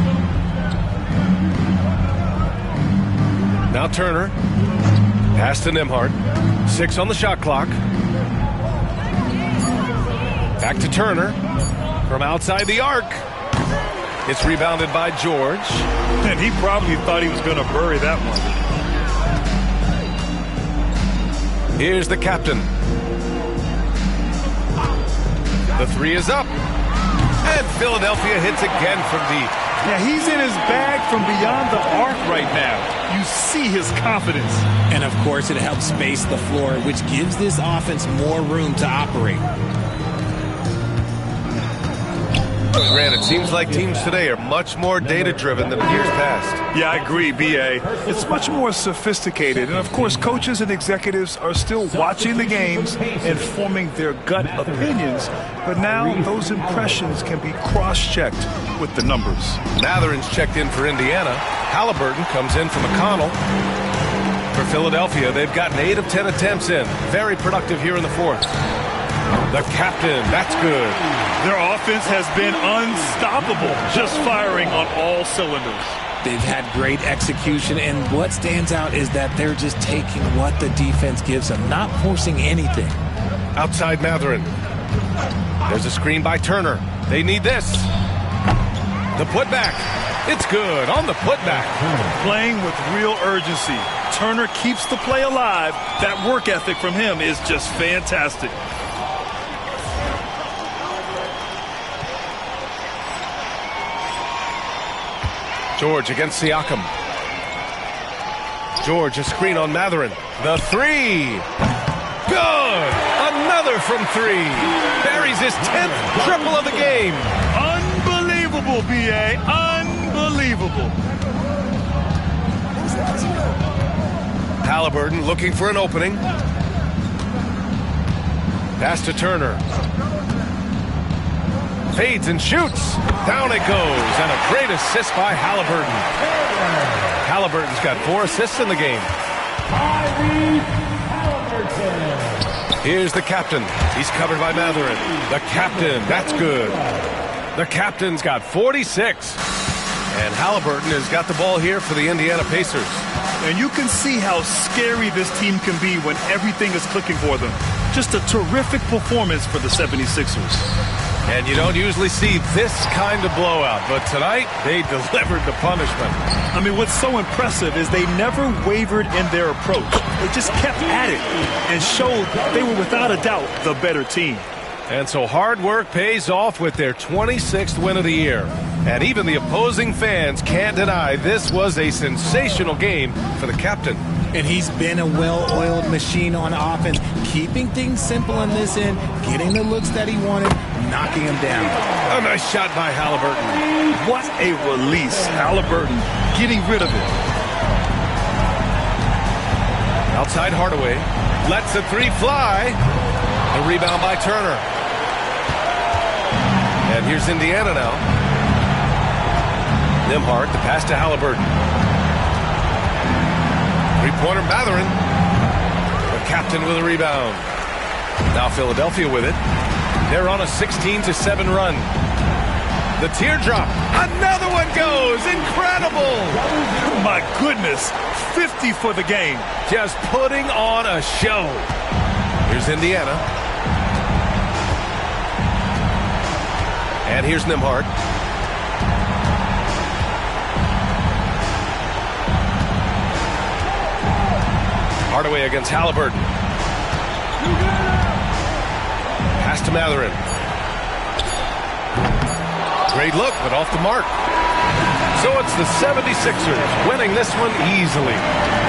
Now Turner. Pass to Nembhard. 6 on the shot clock. Back to Turner. From outside the arc. It's rebounded by George. And he probably thought he was going to bury that one. Here's the captain. The three is up. And Philadelphia hits again from deep. Yeah, he's in his bag from beyond the arc right now. You see his confidence. And, of course, it helps space the floor, which gives this offense more room to operate. Grant, it seems like teams today are much more data-driven than in years past. Yeah, I agree, B.A. It's much more sophisticated. And, of course, coaches and executives are still watching the games and forming their gut opinions. But now those impressions can be cross-checked with the numbers. Matherin's checked in for Indiana. Halliburton comes in for McConnell. For Philadelphia, they've gotten 8 of 10 attempts in. Very productive here in the fourth. The captain, that's good. Their offense has been unstoppable, just firing on all cylinders. They've had great execution, and what stands out is that they're just taking what the defense gives them, not forcing anything. Outside Matherin. There's a screen by Turner. They need this. The putback. It's good on the putback. Playing with real urgency. Turner keeps the play alive. That work ethic from him is just fantastic. George against Siakam. George, a screen on Matherin. The three. Good. Another from 3. Buries his 10th triple of the game. Unbelievable, B.A. Unbelievable. Halliburton looking for an opening. Pass to Turner. Fades and shoots. Down it goes. And a great assist by Halliburton. Halliburton's got 4 assists in the game. Here's the captain. He's covered by Matherin. The captain. That's good. The captain's got 46. And Halliburton has got the ball here for the Indiana Pacers. And you can see how scary this team can be when everything is clicking for them. Just a terrific performance for the 76ers. And you don't usually see this kind of blowout, but tonight they delivered the punishment. I mean, what's so impressive is they never wavered in their approach. They just kept at it and showed they were without a doubt the better team. And so hard work pays off with their 26th win of the year. And even the opposing fans can't deny this was a sensational game for the captain. And he's been a well-oiled machine on offense, keeping things simple on this end, getting the looks that he wanted, knocking him down. A nice shot by Halliburton. What a release. Halliburton getting rid of it. Outside Hardaway. Lets the three fly. The rebound by Turner. And here's Indiana now. Nembhard, the pass to Halliburton. Three-pointer Matherin. The captain with a rebound. Now Philadelphia with it. They're on a 16-7 run. The teardrop. Another one goes. Incredible. My goodness. 50 for the game. Just putting on a show. Here's Indiana. And here's Nembhard. Hardaway against Halliburton. Pass to Matherin. Great look, but off the mark. So it's the 76ers winning this one easily.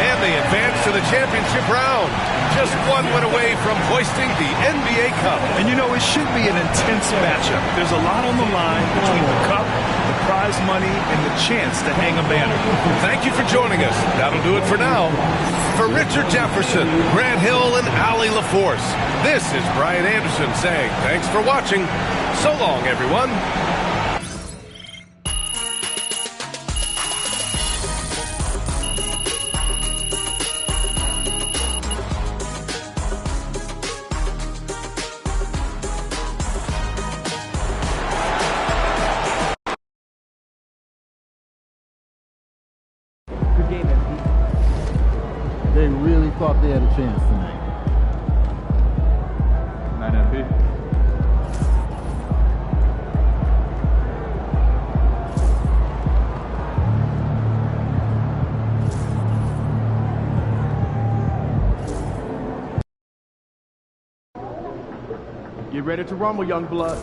And they advance to the championship round. Just one win away from hoisting the NBA Cup. And you know, it should be an intense matchup. There's a lot on the line between the cup, the prize money, and the chance to hang a banner. Thank you for joining us. That'll do it for now. For Richard Jefferson, Grant Hill, and Allie LaForce, this is Brian Anderson saying thanks for watching. So long, everyone. They really thought they had a chance tonight. Night, MP. Get ready to rumble, young blood.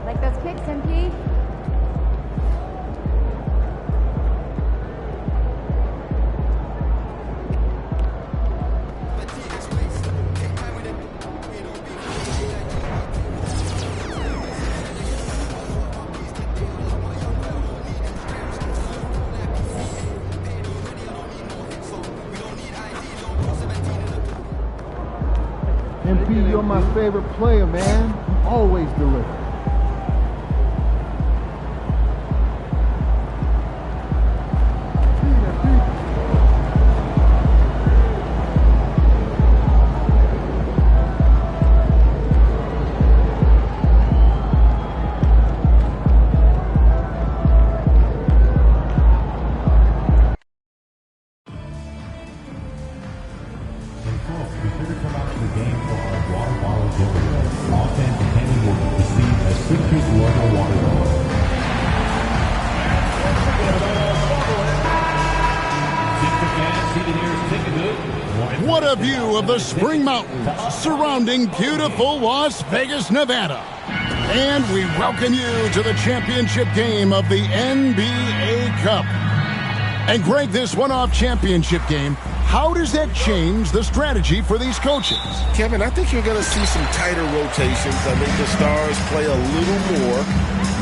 Like those kicks, MP? MP, you're my favorite player, man. You always deliver. What a view of the Spring Mountains surrounding beautiful Las Vegas, Nevada. And we welcome you to the championship game of the NBA Cup. And Greg, this one-off championship game, how does that change the strategy for these coaches? Kevin, I think you're going to see some tighter rotations. I think the stars play a little more,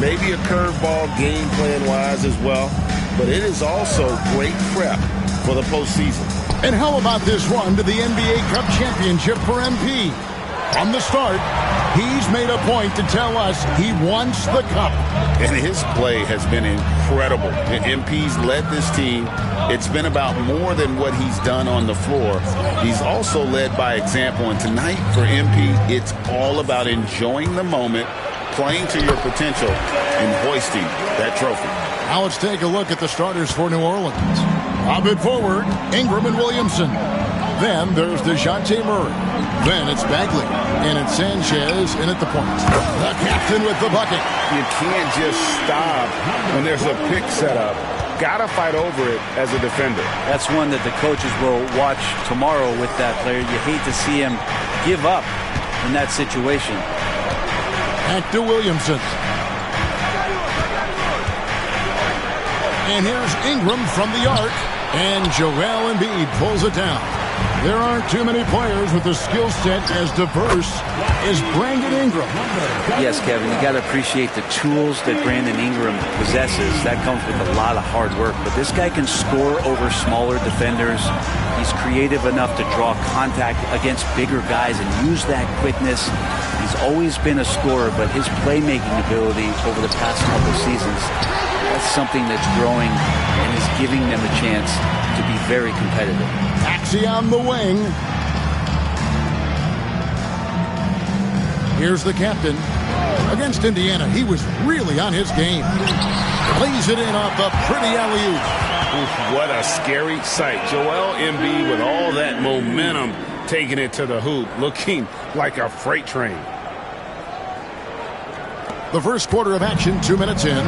maybe a curveball game plan-wise as well. But it is also great prep for the postseason. And how about this run to the NBA Cup championship for MP? From the start, he's made a point to tell us he wants the cup. And his play has been incredible. MP's led this team. It's been about more than what he's done on the floor. He's also led by example. And tonight for MP, it's all about enjoying the moment, playing to your potential, and hoisting that trophy. Now let's take a look at the starters for New Orleans. Lob it forward, Ingram and Williamson. Then there's DeJounte Murray. Then it's Bagley. And it's Sanchez in at the point. The captain with the bucket. You can't just stop when there's a pick set up. Got to fight over it as a defender. That's one that the coaches will watch tomorrow with that player. You hate to see him give up in that situation. Back to Williamson. And here's Ingram from the arc. And Joel Embiid pulls it down. There aren't too many players with a skill set as diverse as Brandon Ingram. Yes, Kevin, you got to appreciate the tools that Brandon Ingram possesses. That comes with a lot of hard work. But this guy can score over smaller defenders. He's creative enough to draw contact against bigger guys and use that quickness. He's always been a scorer, but his playmaking ability over the past couple seasons, that's something that's growing and is giving them a chance to be very competitive. Taxi on the wing. Here's the captain. Against Indiana, he was really on his game. Lays it in off a pretty alley-oop. Oof, what a scary sight. Joel Embiid with all that momentum taking it to the hoop, looking like a freight train. The first quarter of action, 2 minutes in.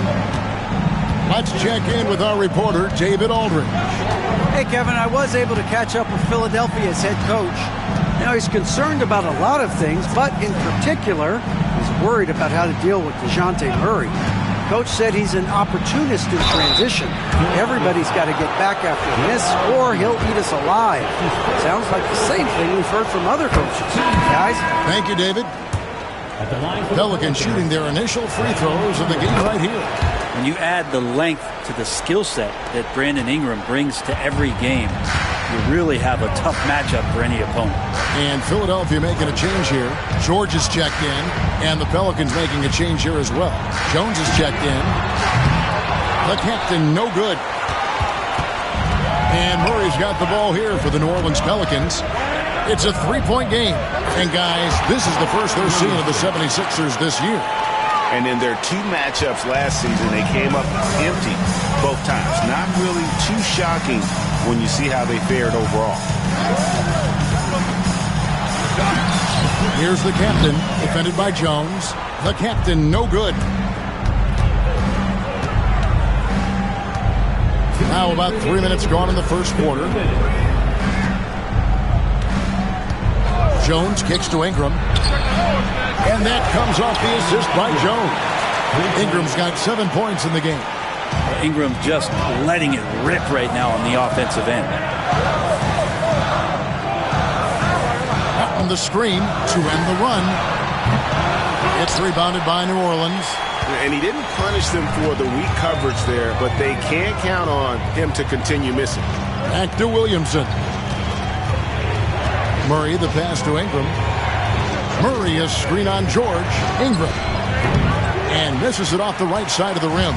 Let's check in with our reporter, David Aldridge. Hey, Kevin, I was able to catch up with Philadelphia's head coach. Now, he's concerned about a lot of things, but in particular, he's worried about how to deal with DeJounte Murray. Coach said he's an opportunist in transition. Everybody's got to get back after this, or he'll eat us alive. Sounds like the same thing we've heard from other coaches. Guys? Thank you, David. Pelicans shooting their initial free throws of the game right here. When you add the length to the skill set that Brandon Ingram brings to every game, you really have a tough matchup for any opponent. And Philadelphia making a change here. George is checked in, and the Pelicans making a change here as well. Jones is checked in. The captain, no good. And Murray's got the ball here for the New Orleans Pelicans. It's a three-point game. And, guys, this is the first they're seeing of the 76ers this year. And in their two matchups last season, they came up empty both times. Not really too shocking when you see how they fared overall. Here's the captain, defended by Jones. The captain, no good. Now about 3 minutes gone in the first quarter. Jones kicks to Ingram. And that comes off the assist by Jones. Ingram's got 7 points in the game. Ingram's just letting it rip right now on the offensive end. Out on the screen to end the run. It's rebounded by New Orleans. And he didn't punish them for the weak coverage there, but they can't count on him to continue missing. Back to Williamson. Murray, the pass to Ingram. Murray is screen on George. Ingram. And misses it off the right side of the rim.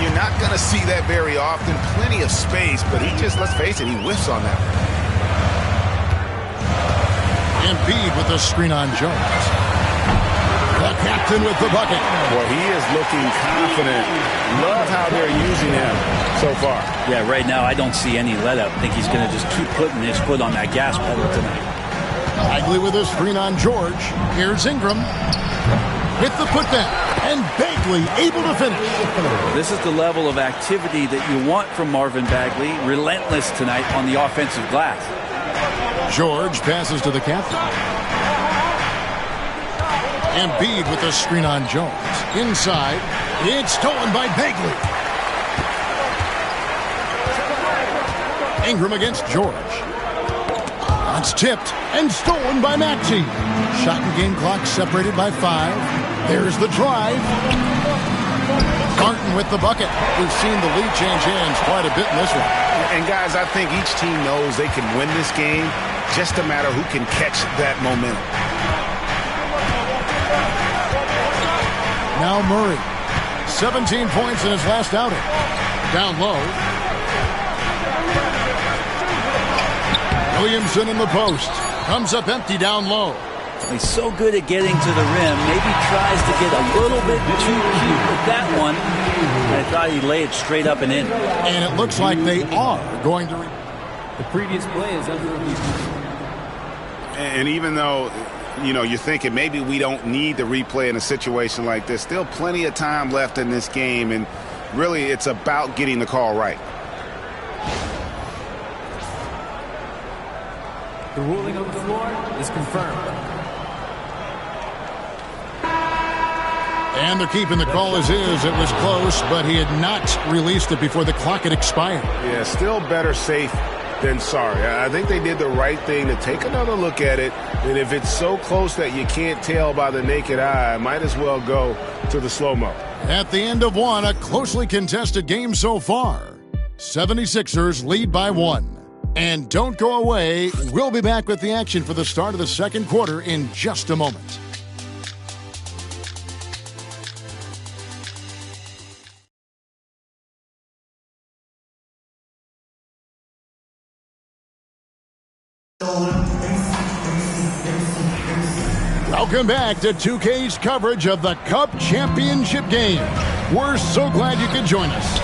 You're not going to see that very often. Plenty of space, but he just, let's face it, he whiffs on that. Embiid with the screen on Jones. The captain with the bucket. Well, he is looking confident. Love how they're using him so far. Yeah, right now I don't see any let up. I think he's going to just keep putting his foot on that gas pedal tonight. Bagley with a screen on George. Here's Ingram with the putback. And Bagley able to finish. This is the level of activity that you want from Marvin Bagley. Relentless tonight on the offensive glass. George passes to the captain. Embiid with a screen on Jones. Inside. It's stolen by Bagley. Ingram against George. It's tipped and stolen by Maxey. Shot and game clock separated by 5. There's the drive. Martin with the bucket. We've seen the lead change hands quite a bit in this one. And guys, I think each team knows they can win this game. Just a matter who can catch that momentum. Now Murray. 17 points in his last outing. Down low. Williamson in the post. Comes up empty down low. He's so good at getting to the rim. Maybe tries to get a little bit too cute with that one. I thought he'd lay it straight up and in. And it looks like they are going to... The previous play is under review. And even though, you know, you're thinking maybe we don't need the replay in a situation like this, still plenty of time left in this game. And really, it's about getting the call right. The ruling on the floor is confirmed. And they're keeping the call as is. It was close, but he had not released it before the clock had expired. Yeah, still better safe than sorry. I think they did the right thing to take another look at it. And if it's so close that you can't tell by the naked eye, might as well go to the slow-mo. At the end of one, a closely contested game so far. 76ers lead by 1. And don't go away. We'll be back with the action for the start of the second quarter in just a moment. Welcome back to 2K's coverage of the Cup Championship game. We're so glad you could join us.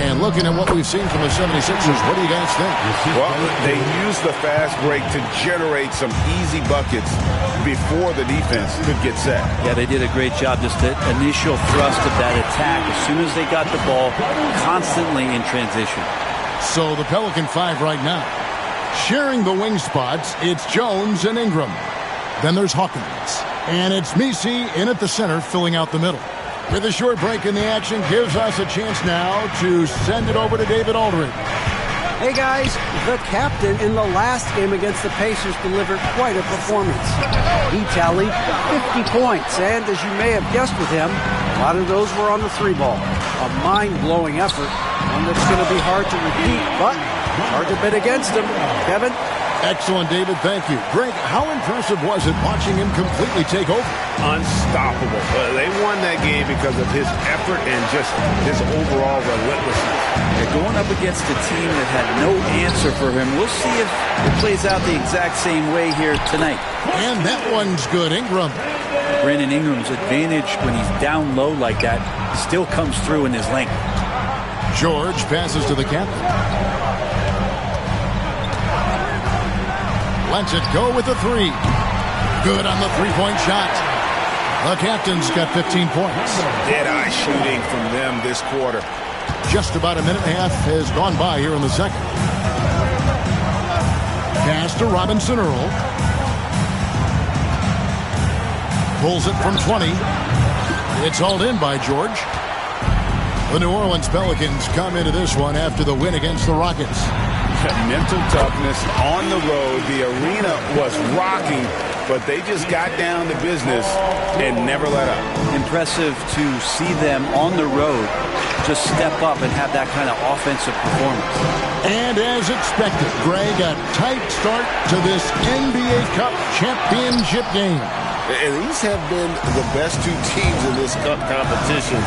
And looking at what we've seen from the 76ers, what do you guys think? Well, they used the fast break to generate some easy buckets before the defense could get set. Yeah, they did a great job. Just the initial thrust of that attack, as soon as they got the ball, constantly in transition. So the Pelican 5 right now. Sharing the wing spots, it's Jones and Ingram. Then there's Hawkins. And it's Messi in at the center, filling out the middle. With a short break in the action, gives us a chance now to send it over to David Aldridge. Hey guys, the captain in the last game against the Pacers delivered quite a performance. He tallied 50 points, and as you may have guessed with him, a lot of those were on the 3-ball. A mind-blowing effort, one that's going to be hard to repeat, but hard to bet against him. Kevin? Excellent, David. Thank you. Greg, how impressive was it watching him completely take over? Unstoppable. They won that game because of his effort and just his overall relentlessness. And going up against a team that had no answer for him, we'll see if it plays out the exact same way here tonight. And that one's good. Ingram. Brandon Ingram's advantage when he's down low like that still comes through in his length. George passes to the captain. Lets it go with the 3. Good on the 3-point shot. The captain's got 15 points. Dead-eye shooting from them this quarter. Just about a minute and a half has gone by here in the second. Pass to Robinson Earl. Pulls it from 20. It's hauled in by George. The New Orleans Pelicans come into this one after the win against the Rockets. Mental toughness on the road. The arena was rocking, but they just got down to business and never let up. Impressive to see them on the road just step up and have that kind of offensive performance. And as expected, Greg, a tight start to this NBA Cup championship game. And these have been the best two teams in this cup competition.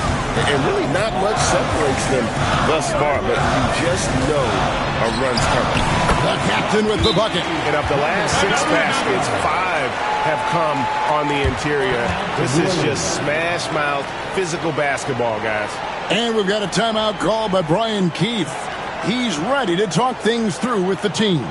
And really not much separates them thus far, but you just know a run's coming. The captain with the bucket. And of the last 6 baskets, 5 have come on the interior. This is just smash mouth, physical basketball, guys. And we've got a timeout called by Brian Keefe. He's ready to talk things through with the team.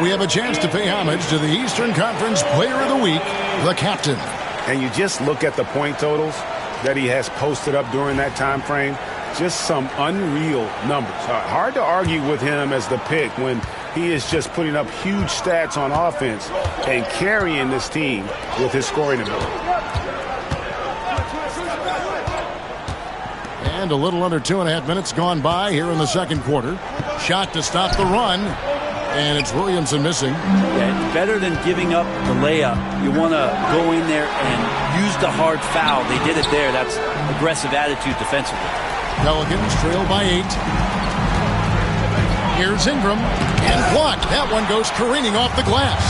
We have a chance to pay homage to the Eastern Conference Player of the Week, the captain. And you just look at the point totals that he has posted up during that time frame. Just some unreal numbers. Hard to argue with him as the pick when he is just putting up huge stats on offense and carrying this team with his scoring ability. And a little under 2.5 minutes gone by here in the second quarter. Shot to stop the run. And it's Williamson missing. Yeah, better than giving up the layup. You want to go in there and use the hard foul. They did it there. That's aggressive attitude defensively. Pelicans trail by 8. Here's Ingram. And blocked. That one goes careening off the glass.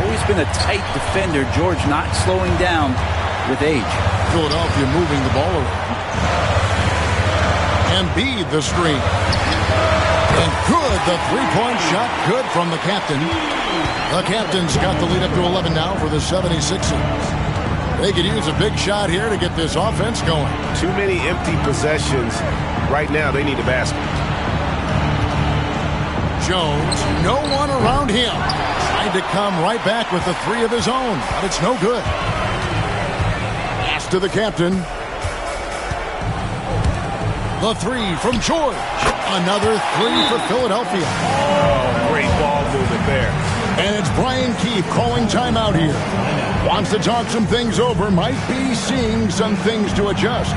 Always been a tight defender. George not slowing down with age. Philadelphia moving the ball around. Embiid the screen. And good, the 3-point shot, good from the captain. The captain's got the lead up to 11 now for the 76ers. They could use a big shot here to get this offense going. Too many empty possessions. Right now, they need a basket. Jones, no one around him. Trying to come right back with the three of his own, but it's no good. Pass to the captain. The three from George. Another three for Philadelphia. Oh, great ball movement there. And it's Brian Keefe calling timeout here. Wants to talk some things over. Might be seeing some things to adjust.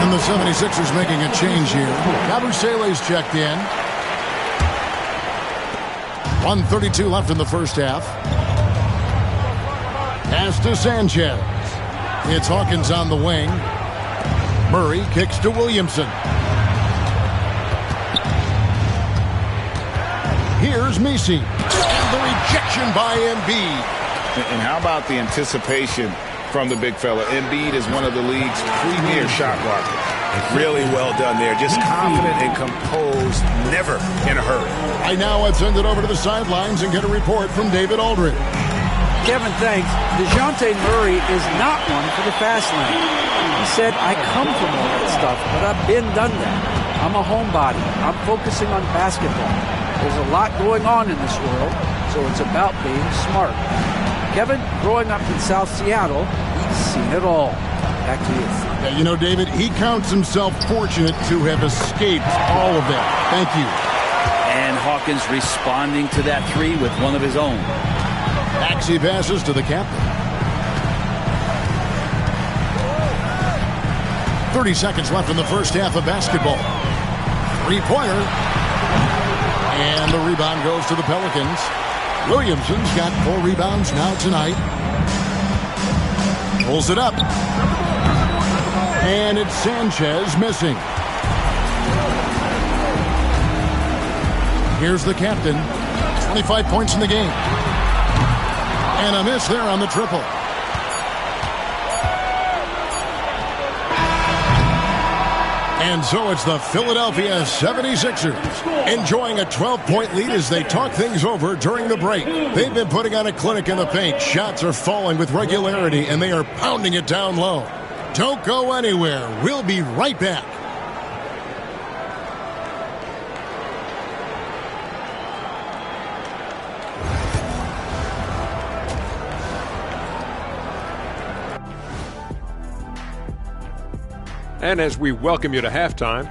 And the 76ers making a change here. Cabersele's checked in. 1:32 left in the first half. Pass to Sanchez. It's Hawkins on the wing. Murray kicks to Williamson. Here's Messi. And the rejection by Embiid. And how about the anticipation from the big fella? Embiid is one of the league's premier shot blockers. Really well done there. Just confident and composed, never in a hurry. Right now, let's send it over to the sidelines and get a report from David Aldridge. Kevin, thanks. DeJounte Murray is not one for the fast lane. He said, I come from all that stuff, but I've been done that. I'm a homebody. I'm focusing on basketball. There's a lot going on in this world, so it's about being smart. Kevin, growing up in South Seattle, he's seen it all. Back to you. Yeah, you know, David, he counts himself fortunate to have escaped all of that. Thank you. And Hawkins responding to that three with one of his own. Maxey passes to the captain. 30 seconds left in the first half of basketball. Three-pointer. And the rebound goes to the Pelicans. Williamson's got 4 rebounds now tonight. Pulls it up. And it's Sanchez missing. Here's the captain. 25 points in the game. And a miss there on the triple. And so it's the Philadelphia 76ers enjoying a 12-point lead as they talk things over during the break. They've been putting on a clinic in the paint. Shots are falling with regularity, and they are pounding it down low. Don't go anywhere. We'll be right back. And as we welcome you to halftime,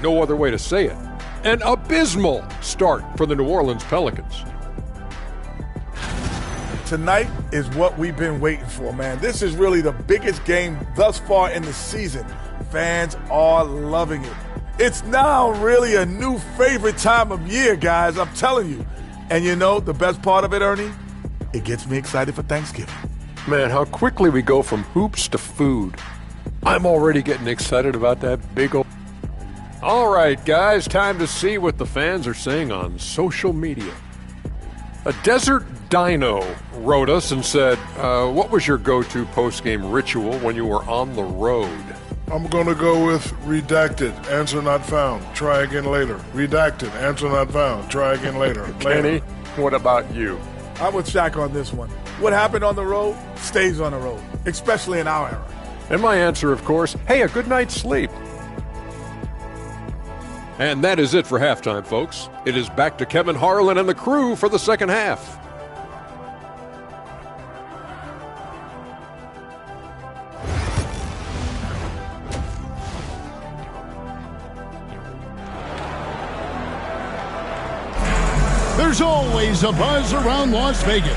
no other way to say it, an abysmal start for the New Orleans Pelicans. Tonight is what we've been waiting for, man. This is really the biggest game thus far in the season. Fans are loving it. It's now really a new favorite time of year, guys, I'm telling you. And you know, the best part of it, Ernie? It gets me excited for Thanksgiving. Man, how quickly we go from hoops to food. I'm already getting excited about that big old... All right, guys, time to see what the fans are saying on social media. A Desert Dino wrote us and said, what was your go-to post-game ritual when you were on the road? I'm going to go with redacted, answer not found, try again later. Redacted, answer not found, try again later. Kenny, what about you? I'm with Shaq on this one. What happened on the road stays on the road, especially in our era. And my answer, of course, hey, a good night's sleep. And that is it for halftime, folks. It is back to Kevin Harlan and the crew for the second half. There's always a buzz around Las Vegas.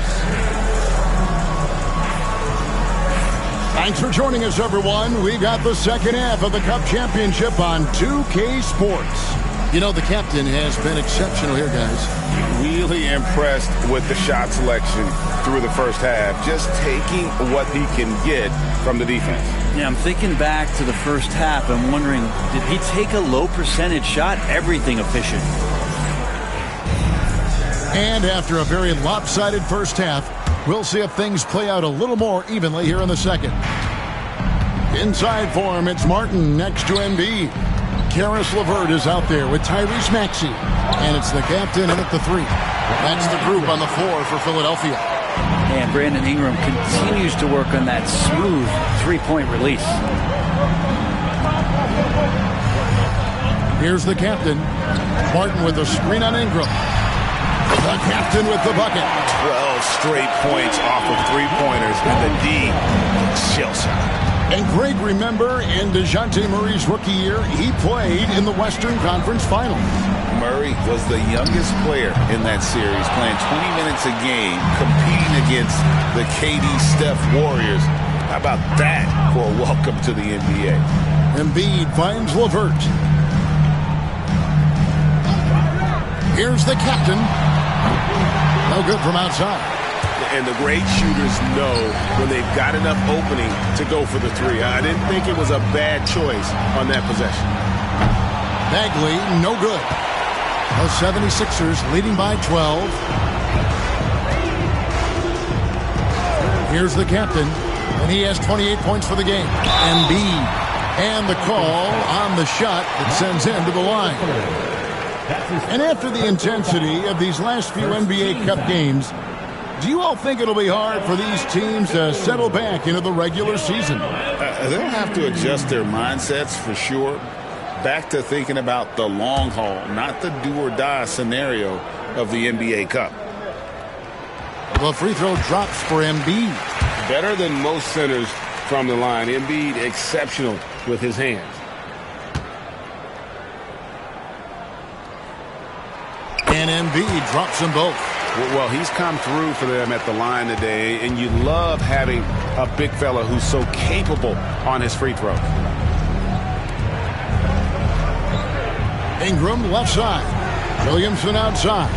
Thanks for joining us, everyone. We got the second half of the Cup Championship on 2K Sports. You know, the captain has been exceptional here, guys. Really impressed with the shot selection through the first half. Just taking what he can get from the defense. Yeah, I'm thinking back to the first half. I'm wondering, did he take a low percentage shot? Everything efficient. And after a very lopsided first half, we'll see if things play out a little more evenly here in the second. Inside for him, it's Martin next to Embiid. Karis LeVert is out there with Tyrese Maxey. And it's the captain in at the 3. That's the group on the floor for Philadelphia. And Brandon Ingram continues to work on that smooth three-point release. Here's the captain. Martin with a screen on Ingram. The captain with the bucket. 12 straight points off of three-pointers, and the D shell shot. And Greg, remember, in DeJounte Murray's rookie year, he played in the Western Conference Finals. Murray was the youngest player in that series, playing 20 minutes a game, competing against the KD Steph Warriors. How about that for a welcome to the NBA? Embiid finds LeVert. Here's the captain. No good from outside. And the great shooters know when they've got enough opening to go for the three. I didn't think it was a bad choice on that possession. Bagley, no good. The 76ers leading by 12. Here's the captain, and he has 28 points for the game. Embiid, and the call on the shot that sends him to the line. And after the intensity of these last few NBA Cup games, do you all think it'll be hard for these teams to settle back into the regular season? They'll have to adjust their mindsets for sure. Back to thinking about the long haul, not the do-or-die scenario of the NBA Cup. The free throw drops for Embiid. Better than most centers from the line. Embiid exceptional with his hands. And Embiid drops them both. Well, he's come through for them at the line today, and you love having a big fella who's so capable on his free throw. Ingram left side. Williamson outside.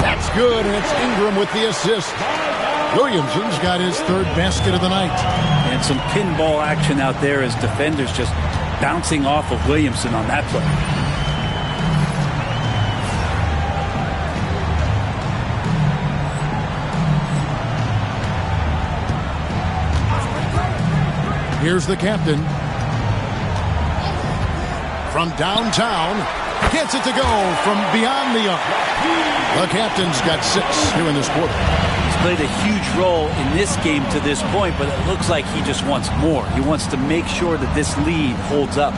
That's good, and it's Ingram with the assist. Williamson's got his third basket of the night. And some pinball action out there as defenders just bouncing off of Williamson on that play. Here's the captain. From downtown, gets it to go from beyond the arc. The captain's got 6 here in this quarter. He's played a huge role in this game to this point, but it looks like he just wants more. He wants to make sure that this lead holds up.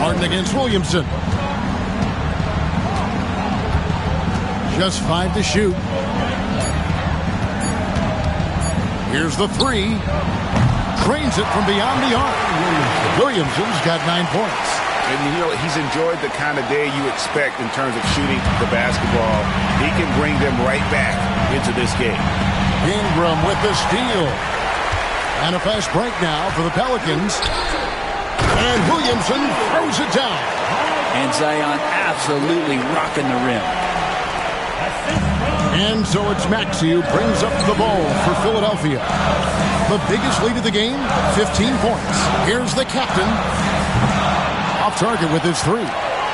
Martin against Williamson. Just 5 to shoot. Here's the 3. Drains it from beyond the arc. Williamson's got 9 points. And, you know, he's enjoyed the kind of day you expect in terms of shooting the basketball. He can bring them right back into this game. Ingram with the steal. And a fast break now for the Pelicans. And Williamson throws it down. And Zion absolutely rocking the rim. And so it's Maxey who brings up the ball for Philadelphia. The biggest lead of the game, 15 points. Here's the captain. Off target with his 3.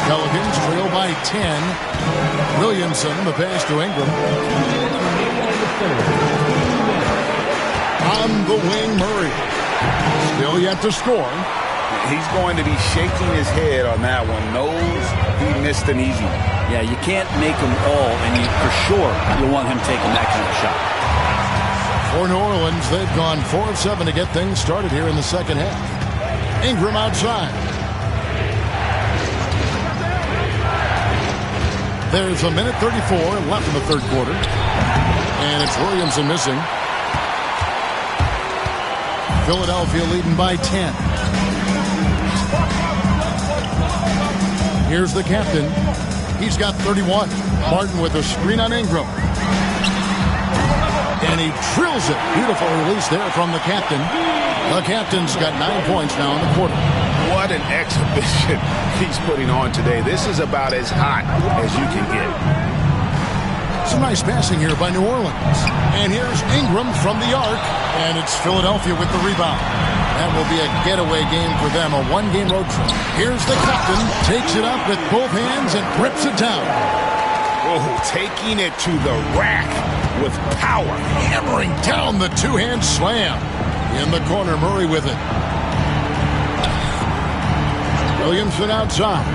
Pelicans trail by 10. Williamson, the pass to Ingram. On the wing, Murray. Still yet to score. He's going to be shaking his head on that one. Knows he missed an easy one. Yeah, you can't make them all, and for sure you'll want him taking that kind of shot. For New Orleans, they've gone 4 of 7 to get things started here in the second half. Ingram outside. There's a minute 34 left in the third quarter. And it's Williamson missing. Philadelphia leading by 10. Here's the captain. He's got 31. Martin with a screen on Ingram. And he drills it. Beautiful release there from the captain. The captain's got 9 points now in the quarter. What an exhibition he's putting on today. This is about as hot as you can get. Some nice passing here by New Orleans. And here's Ingram from the arc. And it's Philadelphia with the rebound. That will be a getaway game for them, a one-game road trip. Here's the captain. Takes it up with both hands and grips it down. Oh, taking it to the rack with power. Hammering down the two-hand slam. In the corner, Murray with it. Williamson outside.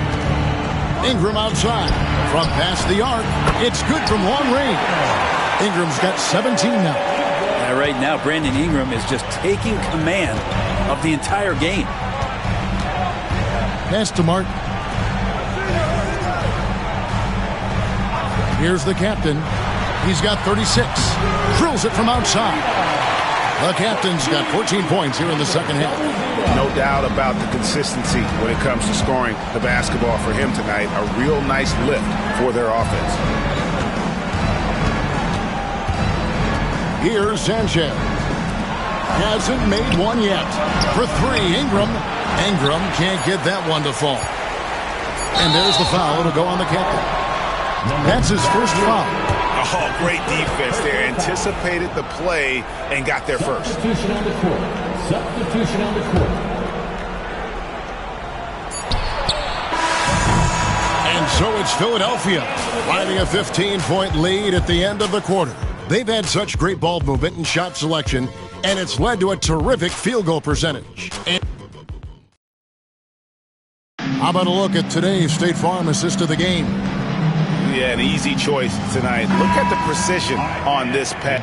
Ingram outside. From past the arc. It's good from long range. Ingram's got 17 now. Right now, Brandon Ingram is just taking command of the entire game. Pass to Mark. Here's the captain. He's got 36. Drills it from outside. The captain's got 14 points here in the second half. No doubt about the consistency when it comes to scoring the basketball for him tonight. A real nice lift for their offense. Here's Sanchez. Hasn't made one yet. For three, Ingram. Ingram can't get that one to fall. And there's the foul to go on the captain. That's his first foul. Oh, great defense there. Anticipated the play and got there first. Substitution on the court. Substitution on the court. And so it's Philadelphia finding a 15-point lead at the end of the quarter. They've had such great ball movement and shot selection, and it's led to a terrific field goal percentage. How about a look at today's State Farm assist of the game? Yeah, an easy choice tonight. Look at the precision on this pass.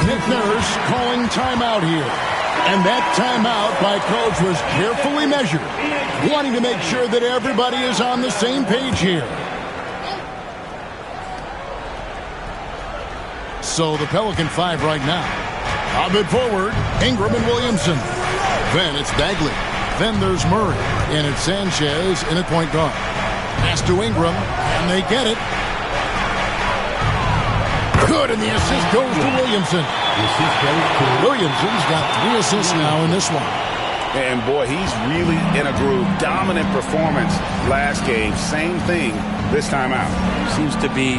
Nick Nurse calling timeout here. And that timeout by Coach was carefully measured, wanting to make sure that everybody is on the same page here. So the Pelican 5 right now. Up it forward, Ingram and Williamson. Then it's Bagley. Then there's Murray. And it's Sanchez in at point guard. Pass to Ingram, and they get it. Good, and the assist goes to Williamson. Williamson's got 3 assists now in this one. And boy, he's really in a groove. Dominant performance last game. Same thing this time out. Seems to be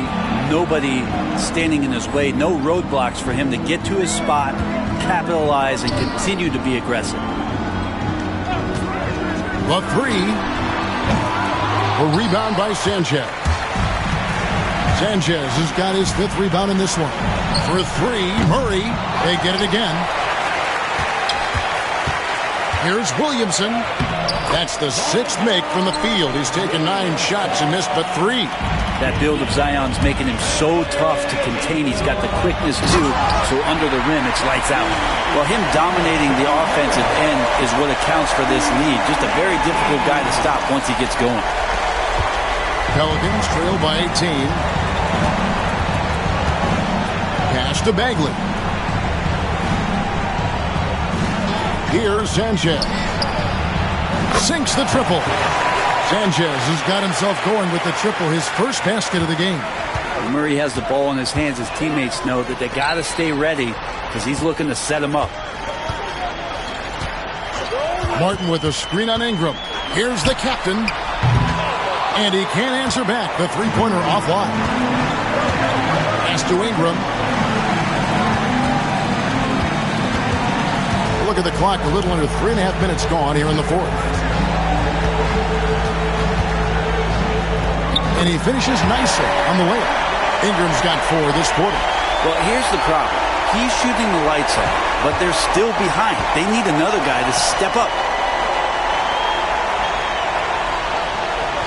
nobody standing in his way. No roadblocks for him to get to his spot, capitalize, and continue to be aggressive. The 3. A rebound by Sanchez. Sanchez has got his 5th rebound in this one. For 3, Murray. They get it again. Here's Williamson. That's the 6th make from the field. He's taken 9 shots and missed but 3. That build of Zion's making him so tough to contain. He's got the quickness too, so under the rim it's lights out. Well, him dominating the offensive end is what accounts for this lead. Just a very difficult guy to stop once he gets going. Pelicans trail by 18. Pass to Bagley. Here's Sanchez. Sinks the triple. Sanchez has got himself going with the triple, his first basket of the game. Murray has the ball in his hands. His teammates know that they got to stay ready because he's looking to set him up. Martin with a screen on Ingram. Here's the captain. And he can't answer back. The three-pointer offline. Pass to Ingram. Look at the clock. A little under 3.5 minutes gone here in the fourth. And he finishes nicely on the layup. Ingram's got 4 this quarter. Well, here's the problem. He's shooting the lights out, but they're still behind. They need another guy to step up.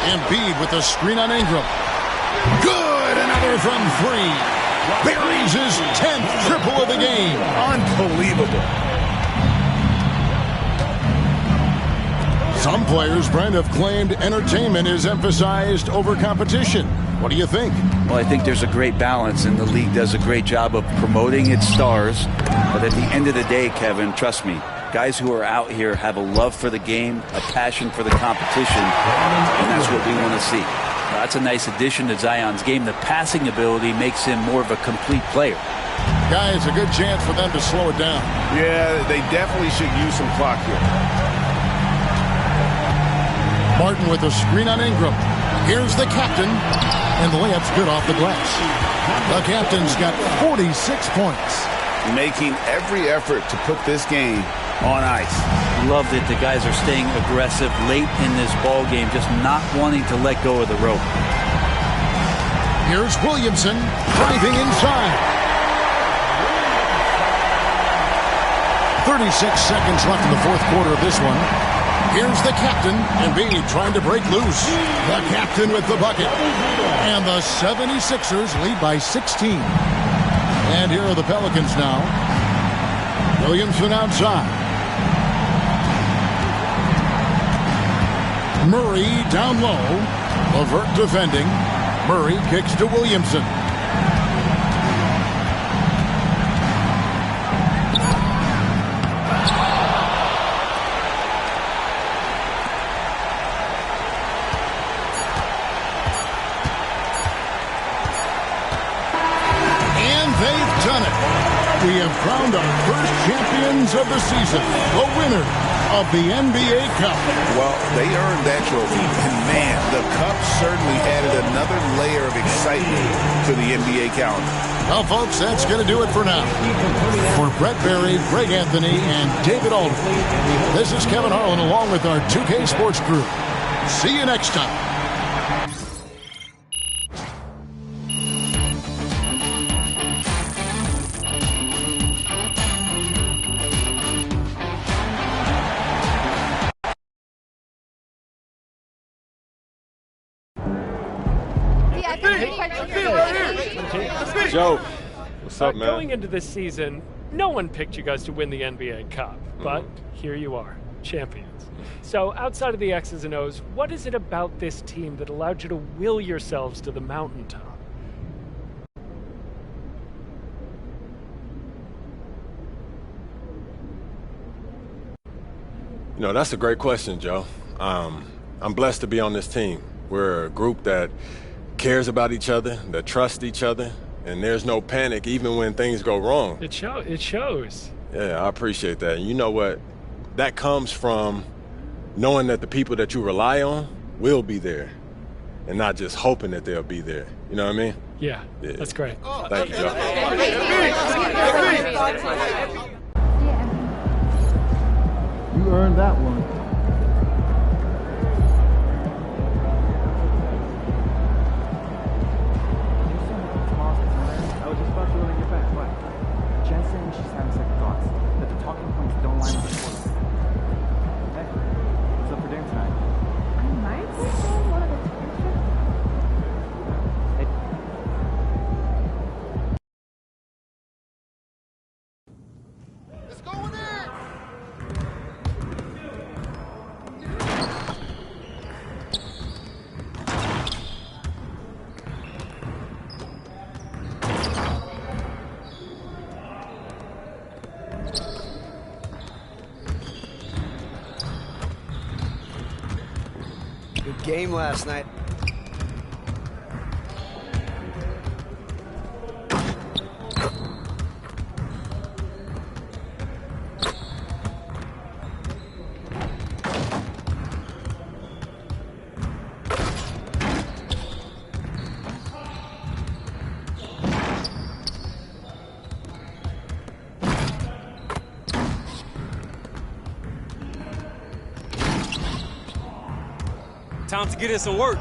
Embiid with a screen on Ingram. Good! Another from 3. Buries his 10th triple of the game. Unbelievable. Some players, Brent, have claimed entertainment is emphasized over competition. What do you think? Well, I think there's a great balance, and the league does a great job of promoting its stars. But at the end of the day, Kevin, trust me, guys who are out here have a love for the game, a passion for the competition, and that's what we want to see. That's a nice addition to Zion's game. The passing ability makes him more of a complete player. Guys, a good chance for them to slow it down. Yeah, they definitely should use some clock here. Martin with a screen on Ingram. Here's the captain, and the layup's good off the glass. The captain's got 46 points. making every effort to put this game on ice. Loved it. The guys are staying aggressive late in this ball game, just not wanting to let go of the rope. Here's Williamson driving inside. 36 seconds left in the fourth quarter of this one. Here's the captain, Embiid trying to break loose. The captain with the bucket. And the 76ers lead by 16. And here are the Pelicans now. Williamson outside. Murray down low. LeVert defending. Murray kicks to Williamson. We have crowned our first champions of the season, the winner of the NBA Cup. Well, they earned that trophy, and man, the Cup certainly added another layer of excitement to the NBA calendar. Well, folks, that's going to do it for now. For Brett Berry, Greg Anthony, and David Aldridge, this is Kevin Harlan along with our 2K Sports crew. See you next time. Joe, what's up, man? Going into this season, no one picked you guys to win the NBA Cup, but here you are, champions. So outside of the X's and O's, what is it about this team that allowed you to will yourselves to the mountaintop? You know, that's a great question, Joe. I'm blessed to be on this team. We're a group that cares about each other, that trusts each other, and there's no panic even when things go wrong. It shows. Yeah, I appreciate that. And you know what? That comes from knowing that the people that you rely on will be there and not just hoping that they'll be there. You know what I mean? Yeah. That's great. Thank you, Joe. You earned that one. Good game last night. Time to get in some work.